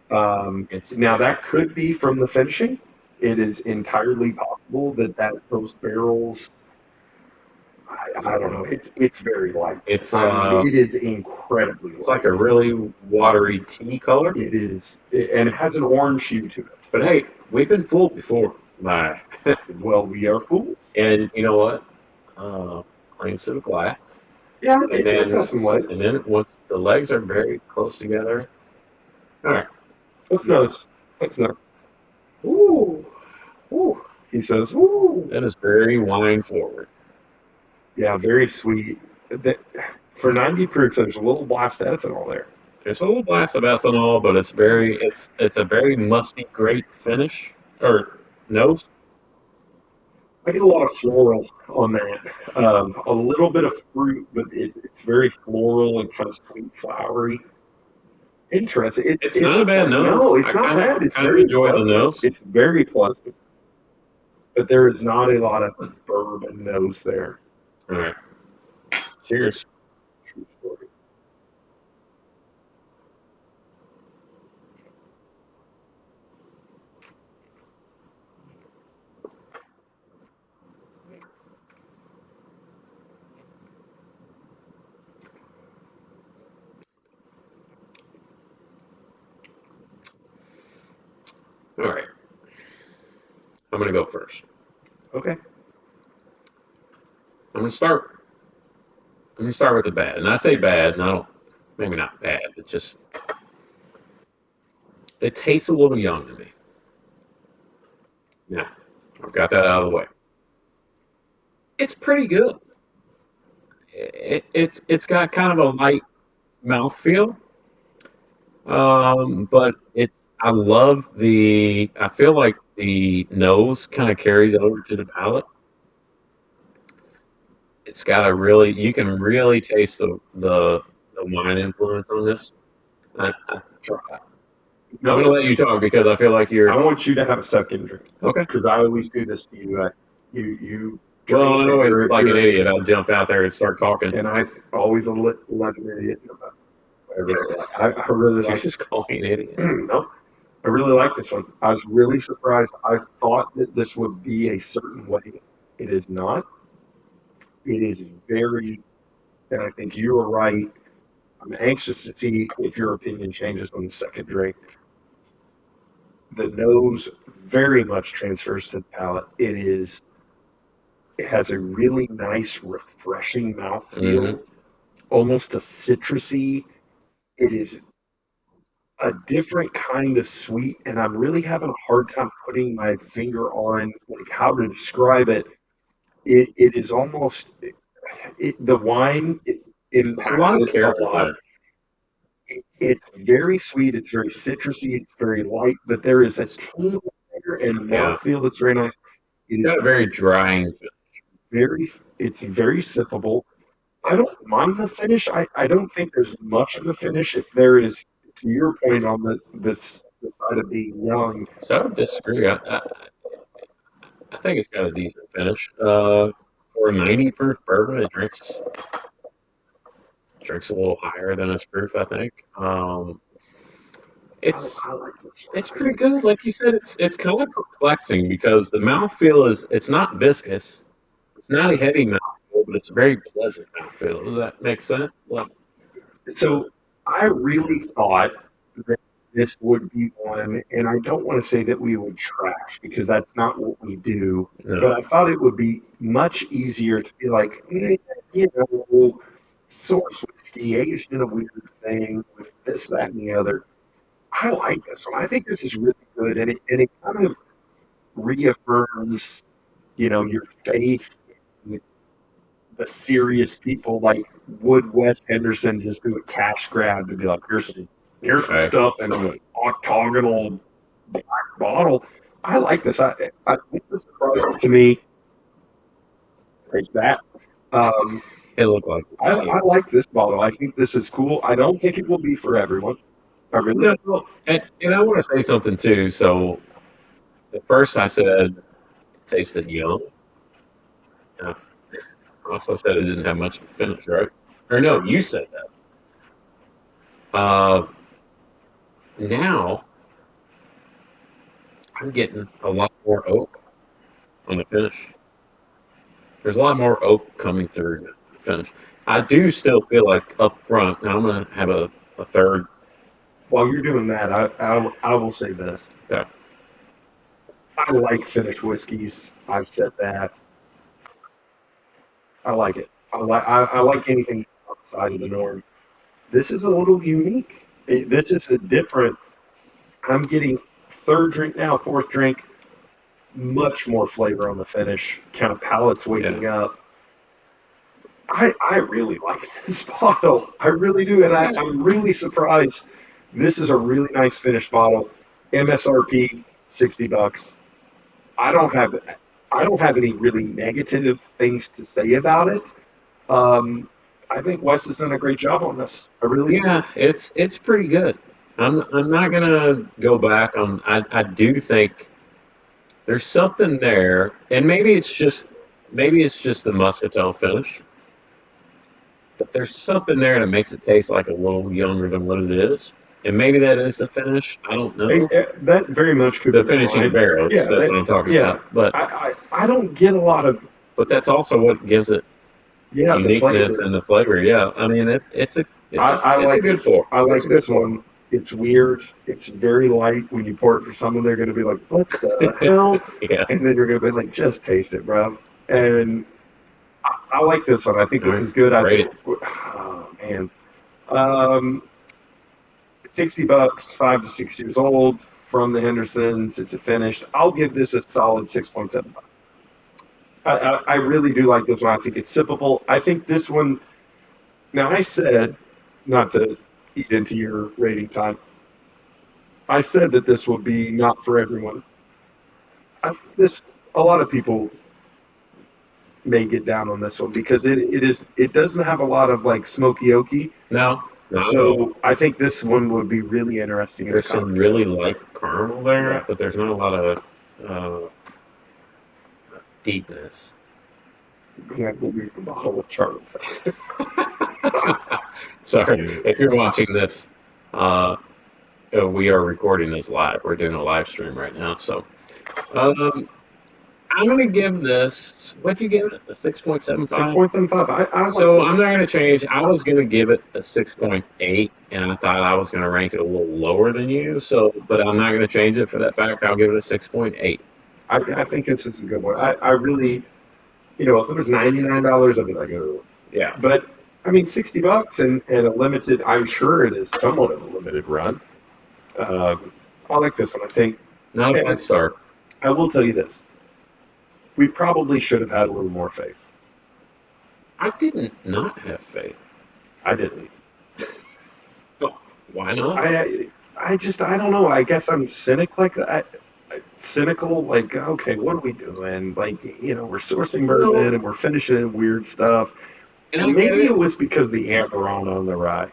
now that could be from the finishing. It is entirely possible that those barrels. I don't know. It's very light. It's it is incredibly. It's like a really watery tea color. It is, and it has an orange hue to it. But hey, we've been fooled before. Bye. Well, we are fools. And you know what? Rings to the glass. Yeah, And it does then, have some legs. and then once the legs are very close together. All right. Let's nose. Let's nose. Ooh. Ooh. He says, ooh. That is very wine forward. Yeah, very sweet. For 90 proof, there's a little blast of ethanol there. There's a little blast of ethanol, but it's a very musty grape finish or nose. I get a lot of floral on that. A little bit of fruit, but it's very floral and kind of sweet, flowery. Interesting. It's not a bad nose. No, it's not bad. It's kind of very enjoy pleasant. the nose. It's very pleasant. But there is not a lot of bourbon nose there. All right. Cheers. True story. All right. I'm going to go first. Okay. I'm going to start. Let me start with the bad. And I say bad, and I don't, maybe not bad, but just, it tastes a little young to me. Yeah. I've got that out of the way. It's pretty good. It's got kind of a light mouthfeel. But I love I feel like the nose kind of carries over to the palate. It's got you can really taste the wine influence on this. I'm going to let you talk because I feel like I want you to have a second drink. Okay. Because I always do this to you. You Well, drink I and always you're- like an you're- idiot. I'll jump out there and start talking. And I always let an idiot know that. I really You like just call me an idiot. No, I really like this one. I was really surprised. I thought that this would be a certain way. It is not. It is very, and I think you were right. I'm anxious to see if your opinion changes on the second drink. The nose very much transfers to the palate. It has a really nice, refreshing mouthfeel, almost a citrusy. It is a different kind of sweet, and I'm really having a hard time putting my finger on like how to describe it. It is almost the wine There's a lot of impacts it a character lot. there. It's very sweet. It's very citrusy. It's very light, but there is a tingle there and a Yeah. mouthfeel that's very nice. It's got a very drying feel. It's very sippable. I don't mind the finish. I don't think there's much of the finish. If there is, to your point on the side of being young, So I don't disagree. I think it's got a decent finish. For a 90 proof bourbon, it drinks a little higher than its proof, I think. I like this one. It's pretty good. Like you said, it's kind of perplexing because the mouthfeel it's not viscous. It's not a heavy mouthfeel, but it's a very pleasant mouthfeel. Does that make sense? Well, So I really thought that this would be one, and I don't want to say that we would trash because that's not what we do, no. but I thought it would be much easier to be like, you know, source whiskey, aged in a weird thing with this, that, and the other. I like this one. I think this is really good, and it kind of reaffirms, your faith in the serious people. Like, would Wes Henderson just do a cash grab to be like, here's some stuff in an octagonal black bottle? I like this. I think this surprising to me. Take that. It looked like I like this bottle. I think this is cool. I don't think it will be for everyone. I really no. And I want to say something too. So at first I said it tasted young. I also said it didn't have much of a finish, right? Or no, you said that. Now I'm getting a lot more oak on the finish. There's a lot more oak coming through the finish. I do still feel like up front. Now I'm going to have a third. While you're doing that, I will say this. Yeah. I like finished whiskeys. I've said that. I like it. I like anything outside of the norm. This is a little unique. This is a different. I'm getting third drink now, fourth drink, much more flavor on the finish. Kind of palate's waking up. I really like this bottle. I really do, and I'm really surprised. This is a really nice finished bottle. MSRP $60. I don't have any really negative things to say about it. I think Wes has done a great job on this. I really do. It's pretty good. I'm not gonna go back on. I do think there's something there, and maybe it's just the muscatel finish. But there's something there that makes it taste like a little younger than what it is. And maybe that is the finish. I don't know. That very much could be the finishing barrel. Yeah, that's what I'm talking about. But I don't get a lot of. But that's also what gives it uniqueness and the flavor. Yeah, I mean it's a good pour. I like this one. It's weird. It's very light. When you pour it for someone, they're going to be like, "What the hell?" Yeah. And then you're going to be like, "Just taste it, bro." And I like this one. I think this is good. I Rate think, oh man, um, $60, 5 to 6 years old from the Hendersons. It's a finished. I'll give this a solid 6.7. I really do like this one. I think it's sippable. I think this one. Now I said, not to eat into your rating time. I said that this will be not for everyone. This a lot of people may get down on this one because it doesn't have a lot of like smoky oaky. No. So I think this one would be really interesting. There's some really light caramel there, Yeah. but there's not a lot of deepness. Yeah, we'll be the bottle of Charles. Sorry, if you're watching this, we are recording this live. We're doing a live stream right now. So I'm going to give this, what'd you give it? A 6.75? 6.75. So I'm not going to change. I was going to give it a 6.8, and I thought I was going to rank it a little lower than you. So, but I'm not going to change it for that fact. I'll give it a 6.8. I think this is a good one. I really, if it was $99, I'd be like, oh. Yeah. But I mean, $60 and a limited. I'm sure it is somewhat of a limited run. I like this one. I think. Not a bad start. I will tell you this. We probably should have had a little more faith. I didn't not have faith. I didn't. Oh, why not? I don't know. I guess I'm cynical, like, okay, what are we doing? Like, we're sourcing bourbon and we're finishing in weird stuff. And maybe it was because the Amarone on the rye.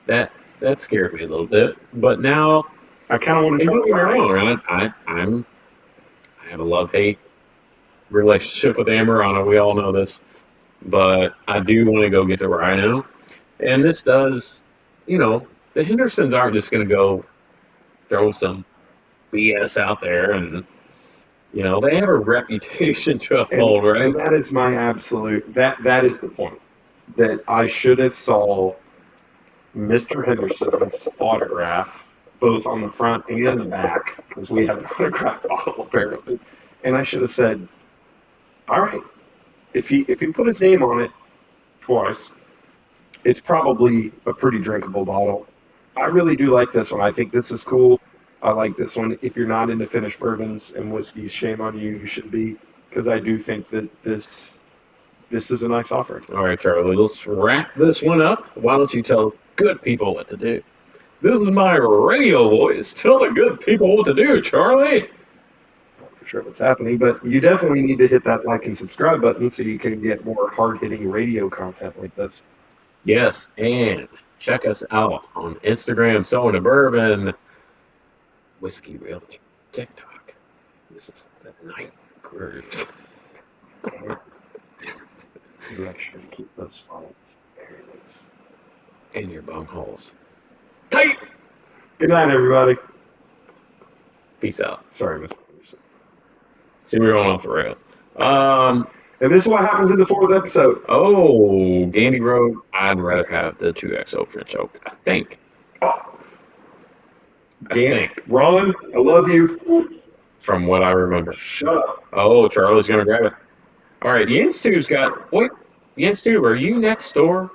That scared me a little bit. But now I kind of want to try the wrong. I have a love-hate relationship with Amarone. We all know this. But I do want to go get the rye now. And this does, the Hendersons aren't just going to go throw some BS out there. And, they have a reputation to uphold, right? And that is my absolute, that is the point. That I should have saw Mr. Henderson's autograph, both on the front and the back, because we have an autograph bottle apparently. And I should have said, all right, if he put his name on it twice, it's probably a pretty drinkable bottle. I really do like this one. I think this is cool. I like this one. If you're not into finished bourbons and whiskeys, shame on you. You should be, because I do think that this is a nice offering. All right, Charlie, let's wrap this one up. Why don't you tell good people what to do? This is my radio voice. Tell the good people what to do, Charlie. Not for sure what's happening, but you definitely need to hit that like and subscribe button so you can get more hard-hitting radio content like this. Yes, and check us out on Instagram, Sewing a Bourbon, Whiskey Realtor, TikTok. This is the night groups. You actually keep those files very loose. In your bung holes. Tight! Good night, everybody. Peace out. Sorry, Mr. Anderson. See, we're going off the rails. And this is what happens in the 4th episode. Oh, Gandy Road. I'd rather have the 2XO French Oak, I think. Ron, I love you. From what I remember. Shut up. Oh, Charlie's going to grab it. All right, Jens 2's got... Wait, Jens 2, are you next door?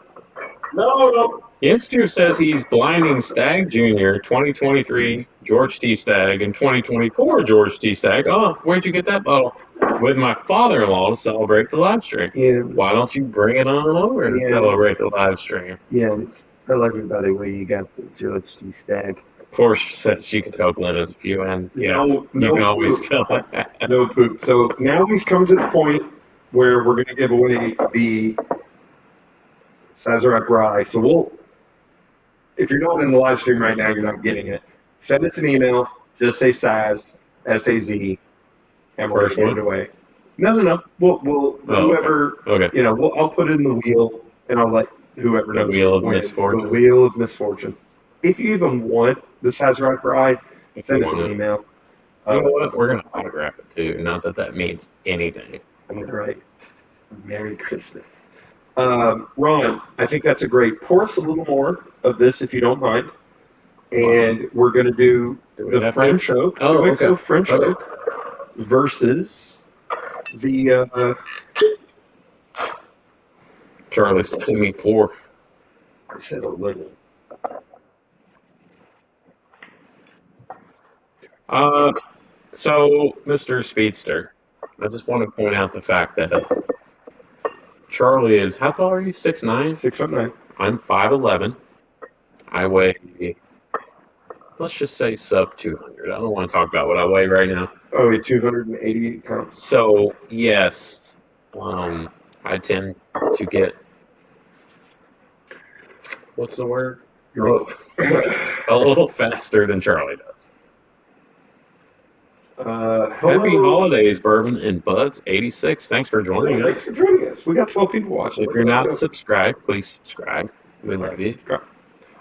No. Jens 2 says he's blinding Stagg Jr., 2023 George T. Stagg, and 2024 George T. Stagg. Oh, where'd you get that bottle? With my father-in-law to celebrate the live stream. Yeah. Why don't you bring it on over to celebrate the live stream? Yeah, tell everybody where you got the George T. Stagg. Of course, since you can tell Glenn is a few, and you can always tell that. No poop. So now we've come to the point where we're going to give away the Sazerac Rye. So if you're not in the live stream right now, you're not getting it. Send us an email. Just say Saz, S-A-Z, and we're going to give it away. No. We'll whoever. Okay. I'll put it in the wheel, and I'll let whoever knows. The wheel of misfortune. The wheel of misfortune. If you even want the Sazerac Rye, send us an email. You know what? We're going to autograph it too. Not that that means anything. All right. Merry Christmas. Ron, I think that's a great. Pour us a little more of this if you don't mind. and we're going to do the French oak, Oh, 2XO okay. French Okay. oak versus the, Charlie's telling me pour. I said a little. So, Mr. Speedster, I just want to point out the fact that Charlie is, how tall are you? 6'9"? 6'9". I'm 5'11". I weigh, let's just say sub 200. I don't want to talk about what I weigh right now. Oh, wait, 288 pounds. So, yes, I tend to get, what's the word? A little faster than Charlie does. Happy holidays, Bourbon and Buds 86. Thanks for joining Thanks us. for joining us. We got 12 people watching. If you're not subscribed, please subscribe. We love you.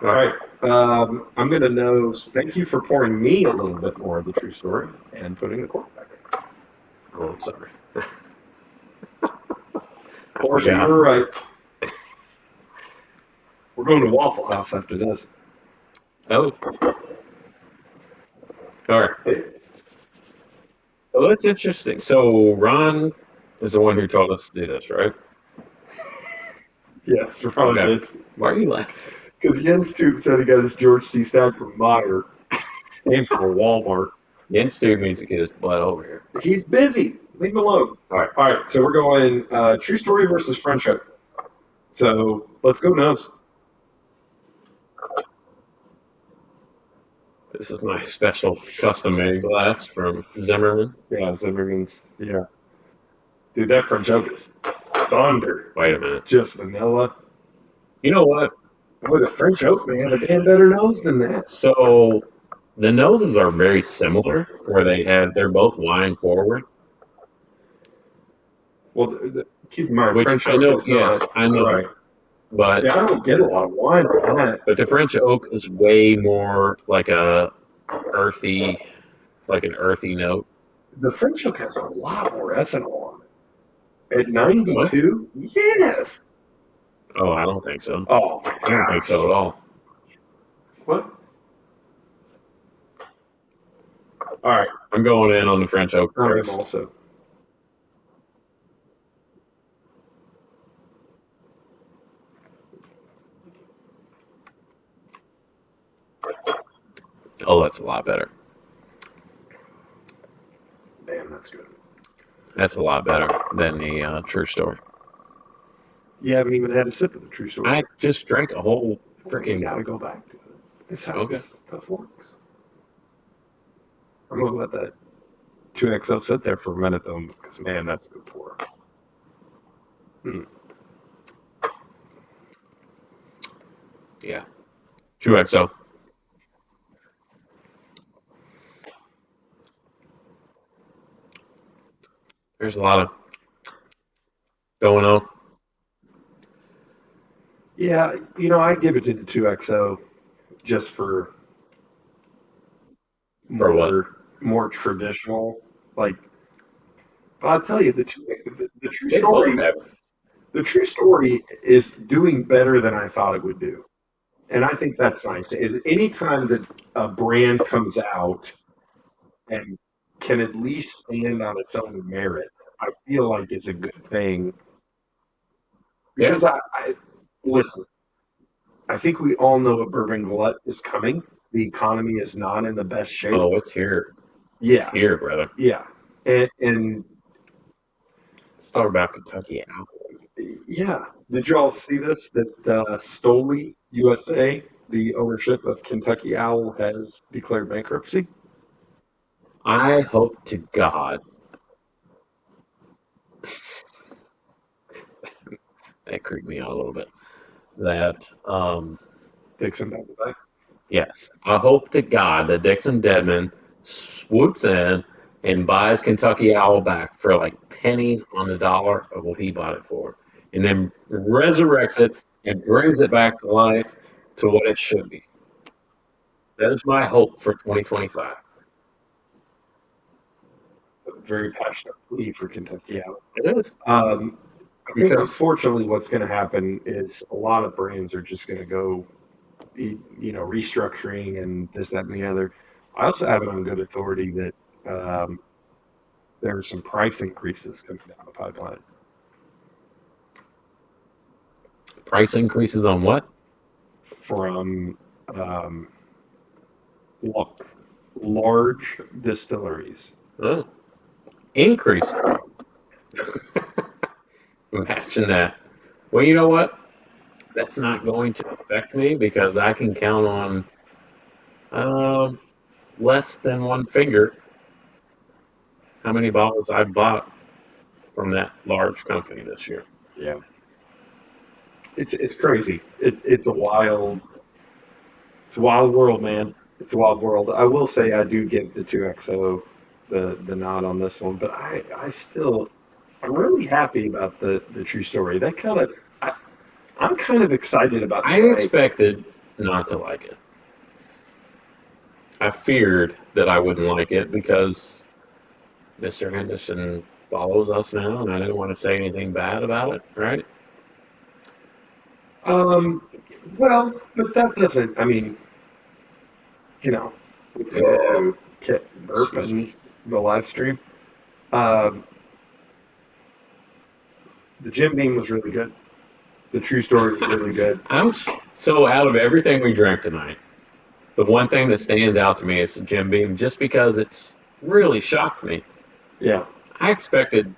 All right. I'm going to know. Thank you for pouring me a little bit more of the true story and putting the cork back in. Oh, I'm sorry. Or so you're right. We're going to Waffle House after this. Oh. All right. So that's interesting. So Ron is the one who told us to do this, right? Yes, Ron did. Why are you laughing? Because Jens Tube said he got his George C. Stag from Meyer. Came from Walmart. Jens Tube needs to get his butt over here. He's busy. Leave him alone. All right. So we're going true story versus friendship. So let's go nose. This is my special custom-made glass from Zimmerman. Yeah, Zimmerman's. Yeah. Dude, that French oak is thunder. Wait a minute. Just vanilla. You know what? Boy, the French oak may have a damn better nose than that. So the noses are very similar, where they're both wine forward. Well, keep in mind, which French I oak know. is Yes, not, I know. right. But see, I don't get a lot of wine on that. But the French oak is way more like an earthy note. The French oak has a lot more ethanol on it. At 92, yes. Oh, I don't think so. Oh, I don't think so at all. What? All right, I'm going in on the French oak. I am also. Oh, that's a lot better. Damn, that's good. That's a lot better than the true story. You haven't even had a sip of the true story. I just drank a whole freaking. You gotta go back to it. It's how this stuff works. I'm gonna let that 2XO sit there for a minute though, because man, that's a good pour. Yeah. 2XO. There's a lot of going on. Yeah, I give it to the 2XO just for more traditional. Like, but I'll tell you, the true story. The true story is doing better than I thought it would do, and I think that's nice. Is anytime that a brand comes out and can at least stand on its own merit, I feel like it's a good thing. Because I listen, I think we all know a bourbon glut is coming. The economy is not in the best shape. Oh, it's here. Yeah. It's here, brother. Yeah. And let's talk about Kentucky Owl. Yeah. Did you all see this? That Stoli USA, the ownership of Kentucky Owl, has declared bankruptcy? I hope to God that creeped me out a little bit. That Dixon does it back. Yes, I hope to God that Dixon Dedman swoops in and buys Kentucky Owl back for like pennies on the dollar of what he bought it for, and then resurrects it and brings it back to life to what it should be. That is my hope for 2025. Very passionate plea for Kentucky Owl. It is. I think unfortunately what's going to happen is a lot of brands are just going to go restructuring and this, that, and the other. I also have it on good authority that um, there are some price increases coming down the pipeline. Price increases on what? From large distilleries. Oh, increase. Imagine that. Well, you know what? That's not going to affect me because I can count on less than one finger how many bottles I bought from that large company this year. Yeah, it's crazy. It's a wild world, man. It's a wild world. I will say I do give the 2XO the nod on this one, but I'm really happy about the true story. I'm kind of excited about I expected not to like it. I feared that I wouldn't like it because Mr. Henderson follows us now, and I didn't want to say anything bad about it, right? Um, well, but that doesn't. I mean, we can get to Bourbon, the live stream. Um, the Jim Beam was really good. The true story was really good. So out of everything we drank tonight, the one thing that stands out to me is the Jim Beam, just because it's really shocked me. Yeah. I expected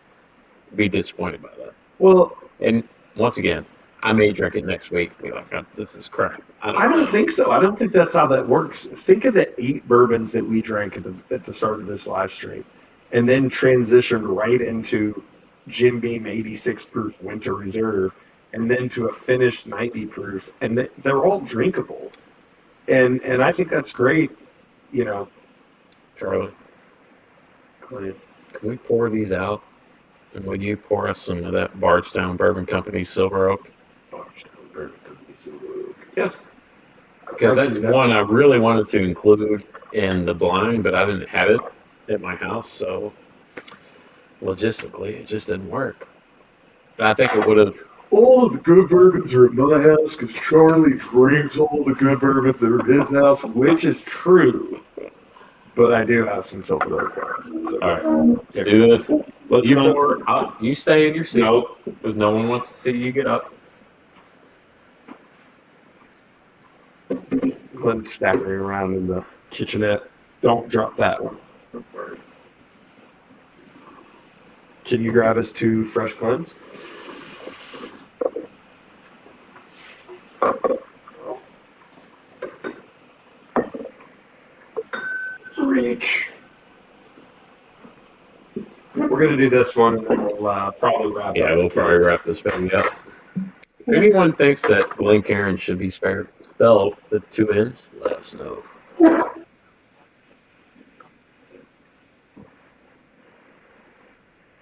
to be disappointed by that. Well, and once again, I may drink it next week and be like, oh, this is crap. I don't think so. I don't think that's how that works. Think of the 8 bourbons that we drank at the start of this live stream, and then transitioned right into Jim Beam 86 proof Winter Reserve, and then to a finished 90 proof, and they're all drinkable, and I think that's great. Charlie, can we pour these out? And will you pour us some of that Bardstown Bourbon Company Silver Oak? Bardstown Bourbon Company Silver Oak. Yes. Because that's one I really wanted to include in the blind, but I didn't have it at my house, so logistically it just didn't work. But I think it would have. All the good bourbons are at my house because Charlie drinks all the good bourbons that are at his house, which is true. But I do have some Silver Oak bourbons. So all right, let's do this. Let's you stay in your seat. No. Because no one wants to see you get up. Glenn's staggering around in the kitchenette. Don't drop that one. Can you grab us 2 fresh Glens? Reach. We're going to do this one, and then we'll probably wrap up. Yeah, we'll probably wrap this baby up. If anyone thinks that Glencairn should be spelled with 2 N's, let us know.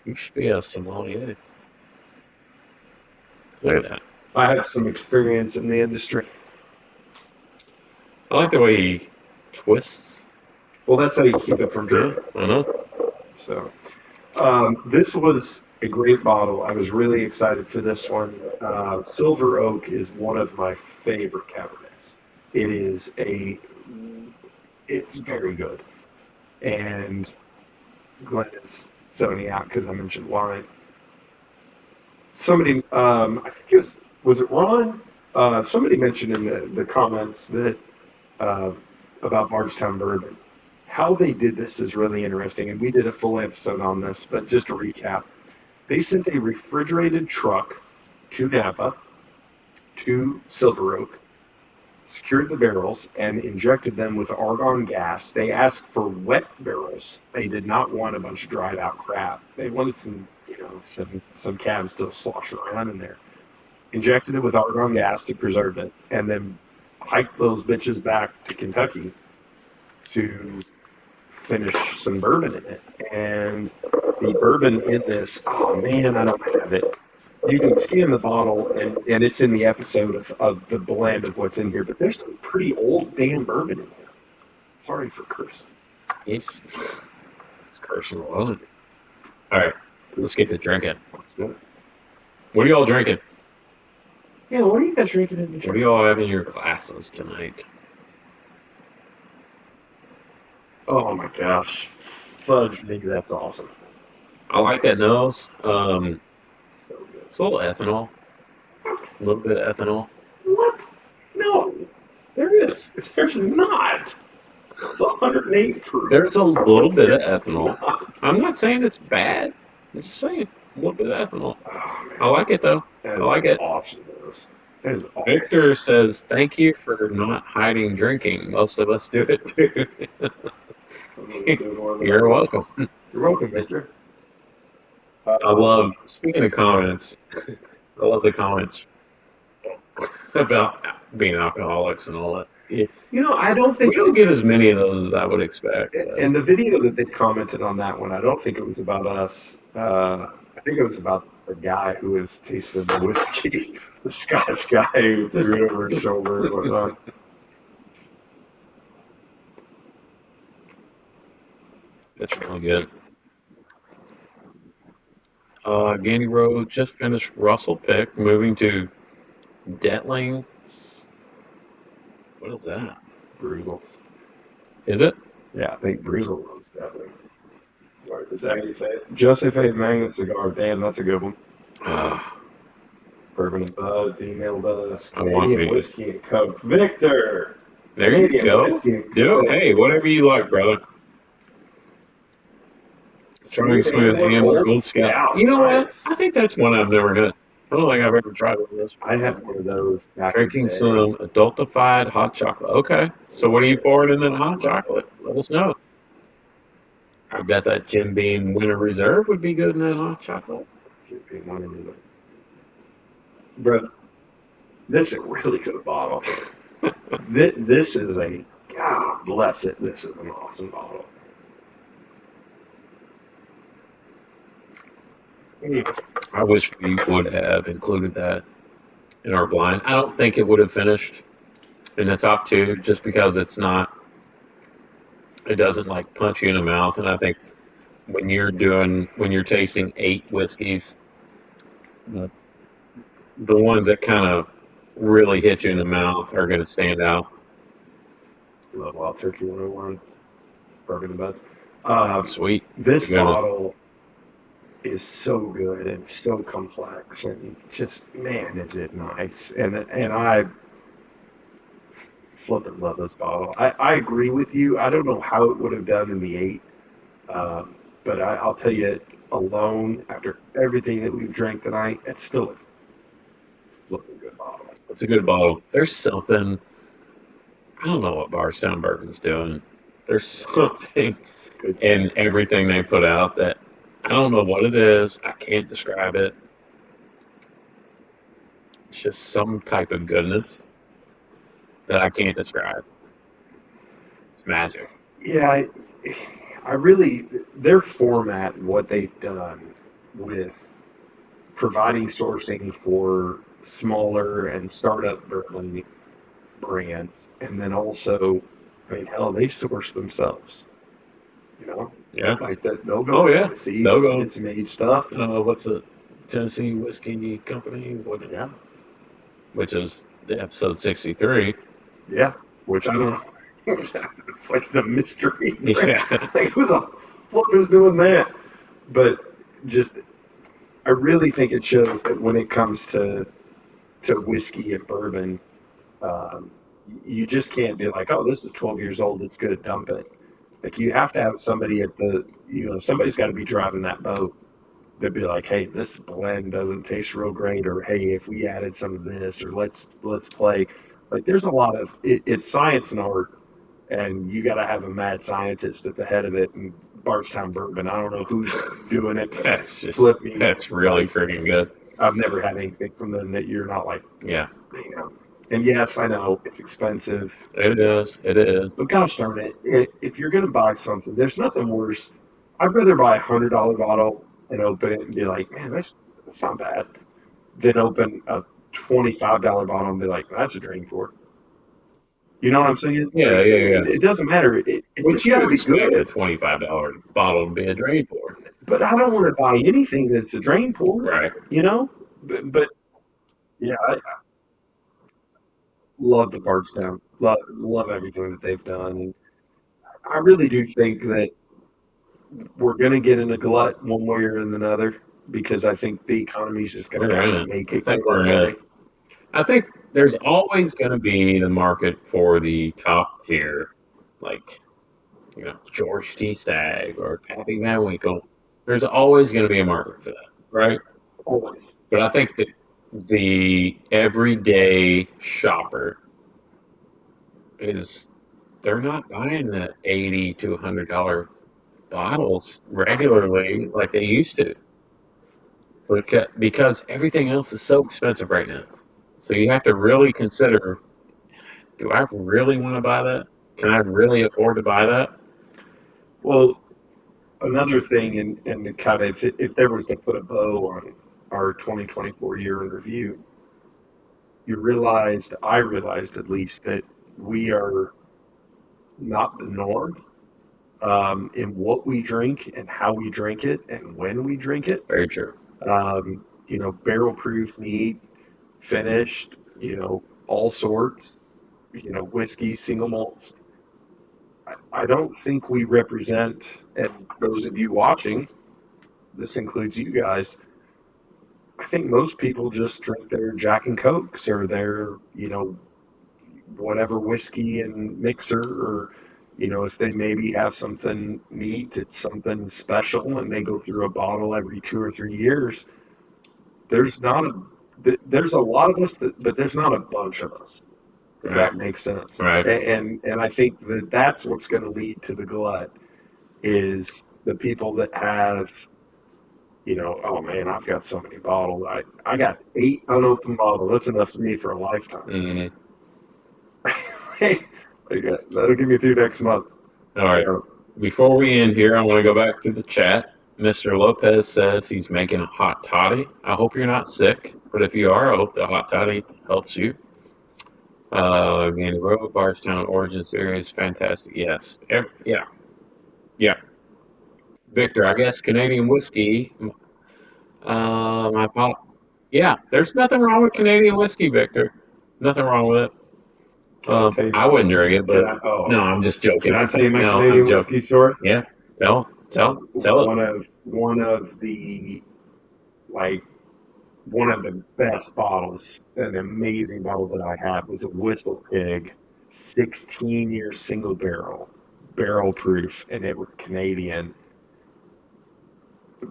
You should be a sommelier. Look at that. I have some experience in the industry. I like the way he twists. Well, that's how you keep it from dripping. I know. So, this was a great bottle. I was really excited for this one. Silver Oak is one of my favorite Cabernets. It's very good. And Glenn is zoning out because I mentioned wine. Somebody, I think was it Ron? Somebody mentioned in the comments that about Bardstown Bourbon. How they did this is really interesting, and we did a full episode on this, but just to recap, they sent a refrigerated truck to Napa, to Silver Oak, secured the barrels, and injected them with argon gas. They asked for wet barrels. They did not want a bunch of dried out crap. They wanted some calves still sloshing around in there. Injected it with argon gas to preserve it, and then hiked those bitches back to Kentucky to finish some bourbon in it. And the bourbon in this, oh man, I don't have it. You can see in the bottle, and it's in the episode of the blend of what's in here, but there's some pretty old damn bourbon in there. Sorry for cursing. It's cursing a lot. All right, let's get to drinking. Let's do it. What are you all drinking? Yeah, what are you guys drinking in the What do church? y'all have in your glasses tonight? Oh my gosh. Fudge me, that's awesome. I like that nose. So good. It's a little ethanol. A little bit of ethanol. What? No, There is. there's not. It's 108 proof. There's a little bit of There's ethanol. not. I'm not saying it's bad. I'm just saying a little bit of ethanol. Oh, man. I like it though. That I is like it. awesome. That is awesome. Victor says, "Thank you for not hiding drinking. Most of us do it too." You're welcome. You're welcome, Victor. I love, speaking of comments, I love the comments about being alcoholics and all that. You know, I don't think We don't get as many of those as I would expect. But in the video that they commented on that one, I don't think it was about us. I think it was about the guy who was tasting the whiskey, the Scottish guy who threw it over his shoulder and whatnot. that's really good. Gandy Road just finished Russell Pick, moving to Detling. What is that? Bruisels. Is it? Yeah, I think Bruisel was definitely. Is that how you say it? Joseph A. Magnet cigar. Damn, that's a good one. Bourbon and Bud emailed us. I want Canadian these. whiskey and Coke. Victor. There you Canadian go. whiskey and Do Coke. it. Hey, whatever you like, brother. Trying Smooth Ambler Old Scout. You know Nice. what? I think that's one I've never had. I don't think I've ever tried one of those. I had one of those back in Drinking the day. some adultified hot chocolate. Okay. So what are you pouring in that hot chocolate? Let us know. I bet that Jim Beam Winter Reserve would be good in that hot chocolate. Should be one of them. Bro, this is a really good bottle. This is a, God bless it, this is an awesome bottle. I wish we would have included that in our blind. I don't think it would have finished in the top two just because it doesn't like punch you in the mouth. And I think when you're tasting 8 whiskeys, the ones that kind of really hit you in the mouth are going to stand out. Love Wild Turkey 101, Bourbon and Buds. Sweet. This Good one. bottle is so good and so complex, and just, man, is it nice. And I flipping love this bottle. I agree with you. I don't know how it would have done in the 8, but I'll tell you, alone, after everything that we've drank tonight, it's still a looking good bottle. It's a good bottle. There's something, I don't know what Bardstown Bourbon's doing. There's something in everything they put out that I don't know what it is. I can't describe it. It's just some type of goodness that I can't describe. It's magic. Yeah, I really, their format, what they've done with providing sourcing for smaller and startup bourbon brands, and then also, I mean, hell, they source themselves. You know, Yeah. like that. They'll go. Oh, yeah. See, They'll go. It's made stuff. What's it? Tennessee Whiskey Company? What? Yeah. Which is the episode 63. Yeah. Which I don't know. It's like the mystery. Yeah. Like, who the fuck is doing that? But just, I really think it shows that when it comes to whiskey and bourbon, you just can't be like, oh, this is 12 years old, it's good, dump it. Like, you have to have somebody somebody's got to be driving that boat. They'd be like, hey, this blend doesn't taste real great, or hey, if we added some of this, or let's play. Like, there's a lot of it's science and art, and you got to have a mad scientist at the head of it. And Bardstown Bourbon, I don't know who's doing it. That's just Flip me. That's really freaking good. I've never had anything from them that you're not like, Yeah. you know. And yes, I know it's expensive. It is. It is. But gosh darn it, if you're going to buy something, there's nothing worse. I'd rather buy $100 bottle and open it and be like, man, that's not bad, than open a $25 bottle and be like, that's a drink for. You know what I'm saying? Yeah, like, yeah, yeah. It doesn't matter. It's got to be expect good. a $25 bottle to be a drain pour. But I don't want to buy anything that's a drain pour. Right. You know? But yeah, love the Bardstown. Love everything that they've done. And I really do think that we're going to get in a glut one way or another because I think the economy's just going to We're kind in of it. make I it go think we're that in way. it. I think there's always going to be the market for the top tier, like George T. Stagg or Pappy Van Winkle. There's always going to be a market for that, right? Always. But I think that the everyday shopper is they're not buying the $80 to $100 bottles regularly like they used to, because everything else is so expensive right now. So you have to really consider: do I really want to buy that? Can I really afford to buy that? Well, another thing, and kind of if there was to put a bow on our 2024 year in review, I realized at least, that we are not the norm in what we drink and how we drink it and when we drink it. Very true. Barrel proof, neat, finished, all sorts, whiskey, single malts. I don't think we represent, and those of you watching, this includes you guys, I think most people just drink their Jack and Cokes or their, whatever whiskey and mixer, or, if they maybe have something neat, it's something special, and they go through a bottle every 2 or 3 years. There's not a, there's a lot of us, but there's not a bunch of us, if Right. that makes sense. Right. And I think that that's what's going to lead to the glut, is the people that have, oh man, I've got so many bottles. I got 8 unopened bottles. That's enough for me for a lifetime. Mm-hmm. Hey, that'll get me through next month. All right. So, Before we end here, I want to go back to the chat. Mr. Lopez says he's making a hot toddy. I hope you're not sick, but if you are, I hope the hot toddy helps you. Again, Grove, Bardstown, Origin Series, fantastic. Yes. Yeah. Victor, I guess Canadian whiskey. My pop. Yeah, there's nothing wrong with Canadian whiskey, Victor. Nothing wrong with it. can I tell you? I wouldn't drink it, but no, I'm just joking. Can I tell you my No, Canadian I'm joking. whiskey story? Yeah, tell it. One of the, like, one of the best bottles, an amazing bottle that I have, was a Whistle Pig 16-year single barrel proof, and it was Canadian.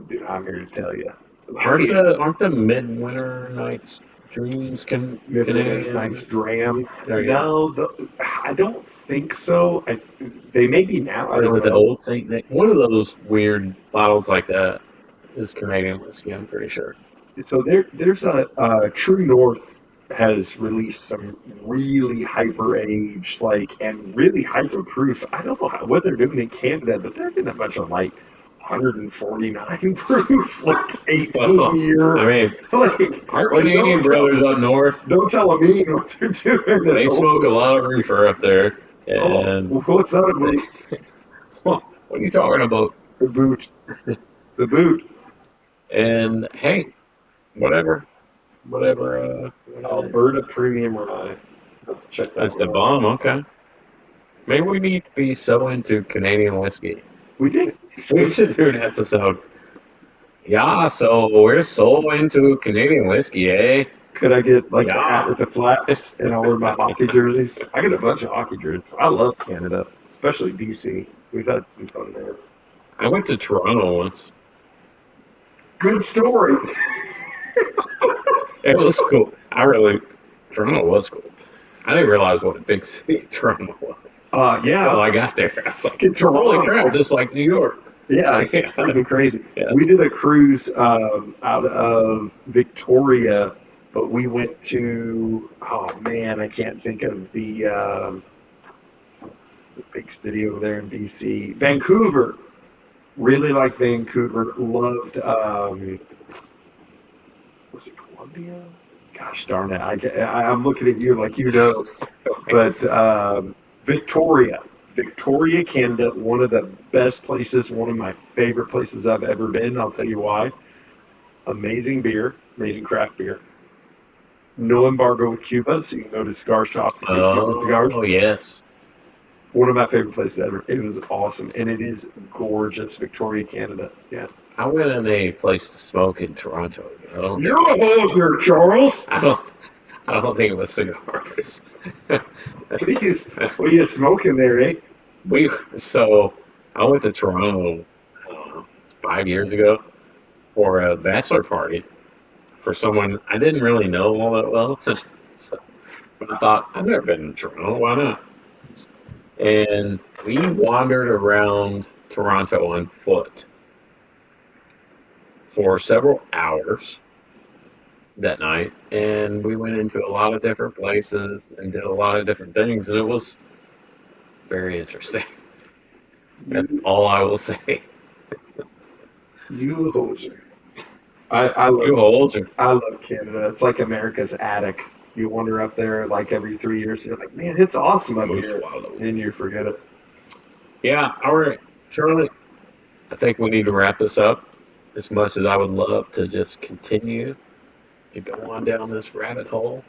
Dude, I'm here to tell you. Aren't the Midwinter Nights Dreams Midwinter's Canadian? Nights Dram. There you go. No, I don't think so. They may be now. I Or is don't it the know. Old Saint Nick? One of those weird bottles like that is Canadian whiskey, I'm pretty sure. So there's a True North has released some really hyper aged, and really hyper proof. I don't know what they're doing in Canada, but they're getting a bunch of 149 proof, 18 year. I mean, our like, Canadian brothers up north, don't tell me what they're doing. they smoke a lot of reefer up there. And what's that about? What are you talking about? The boot. The boot. And hey, whatever. Alberta Premium Rye. Check that. That's the bomb. Okay. Maybe we need to be so into Canadian whiskey. We did. So we should do an episode. Yeah, so we're so into Canadian whiskey, eh? Could I get the hat with the flaps, and I'll wear my hockey jerseys? I got a bunch of hockey jerseys. I love Canada, especially BC. We've had some fun there. I went to Toronto once. Good story. It was cool. Toronto was cool. I didn't realize what a big city Toronto was. Yeah. Well, I got there. I was like, Toronto. Holy crap, just like New York. Yeah, it's freaking crazy. Yeah. We did a cruise out of Victoria, but we went to, oh man, I can't think of the big city over there in BC. Vancouver. Really liked Vancouver. Loved, was it Columbia? Gosh darn it. I'm looking at you like you know. But Victoria, Canada, one of the best places, one of my favorite places I've ever been. I'll tell you why. Amazing beer, amazing craft beer. No embargo with Cuba, so you can go to cigar shops and get Cuban cigars. Oh, yes. One of my favorite places ever. It was awesome, and it is gorgeous, Victoria, Canada. Yeah. I went in a place to smoke in Toronto. You're a hoser, Charles. I don't think it was cigars. What are you smoking there, eh? So I went to Toronto 5 years ago for a bachelor party for someone I didn't really know all that well. So, but I thought, I've never been to Toronto, why not? And we wandered around Toronto on foot for several hours that night, and we went into a lot of different places and did a lot of different things, and it was very interesting. That's all I will say. You hoser. I You love Canada. It's like America's attic. You wander up there like every 3 years. You're like, man, it's awesome up here, and you forget it. Yeah, all right, Charlie. I think we need to wrap this up. As much as I would love to just continue to go on down this rabbit hole.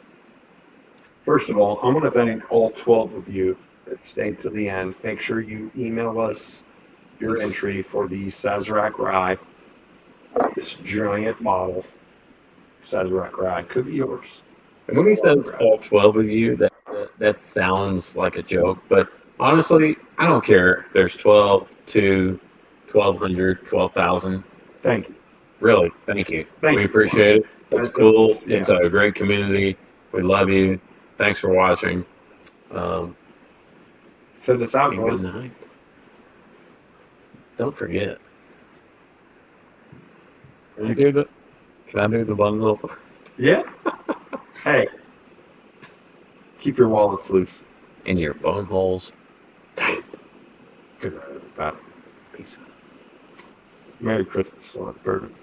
First of all, I want to thank all 12 of you that stayed to the end. Make sure you email us your entry for the Sazerac Rye. This giant bottle, Sazerac Rye, could be yours. And when he says all 12 of you, that sounds like a joke, but honestly, I don't care if there's 12, 2, 1,200, 12,000. Thank you. Really, thank you. Thank We you. appreciate it. It's cool. Yeah. It's a great community. We love you. Thanks for watching. Send us out, Good night. Don't forget. Can I do the bundle? Yeah. Hey, keep your wallets loose. And your bone holes tight. Good night, everybody. Peace out. Merry Christmas, Bourbon.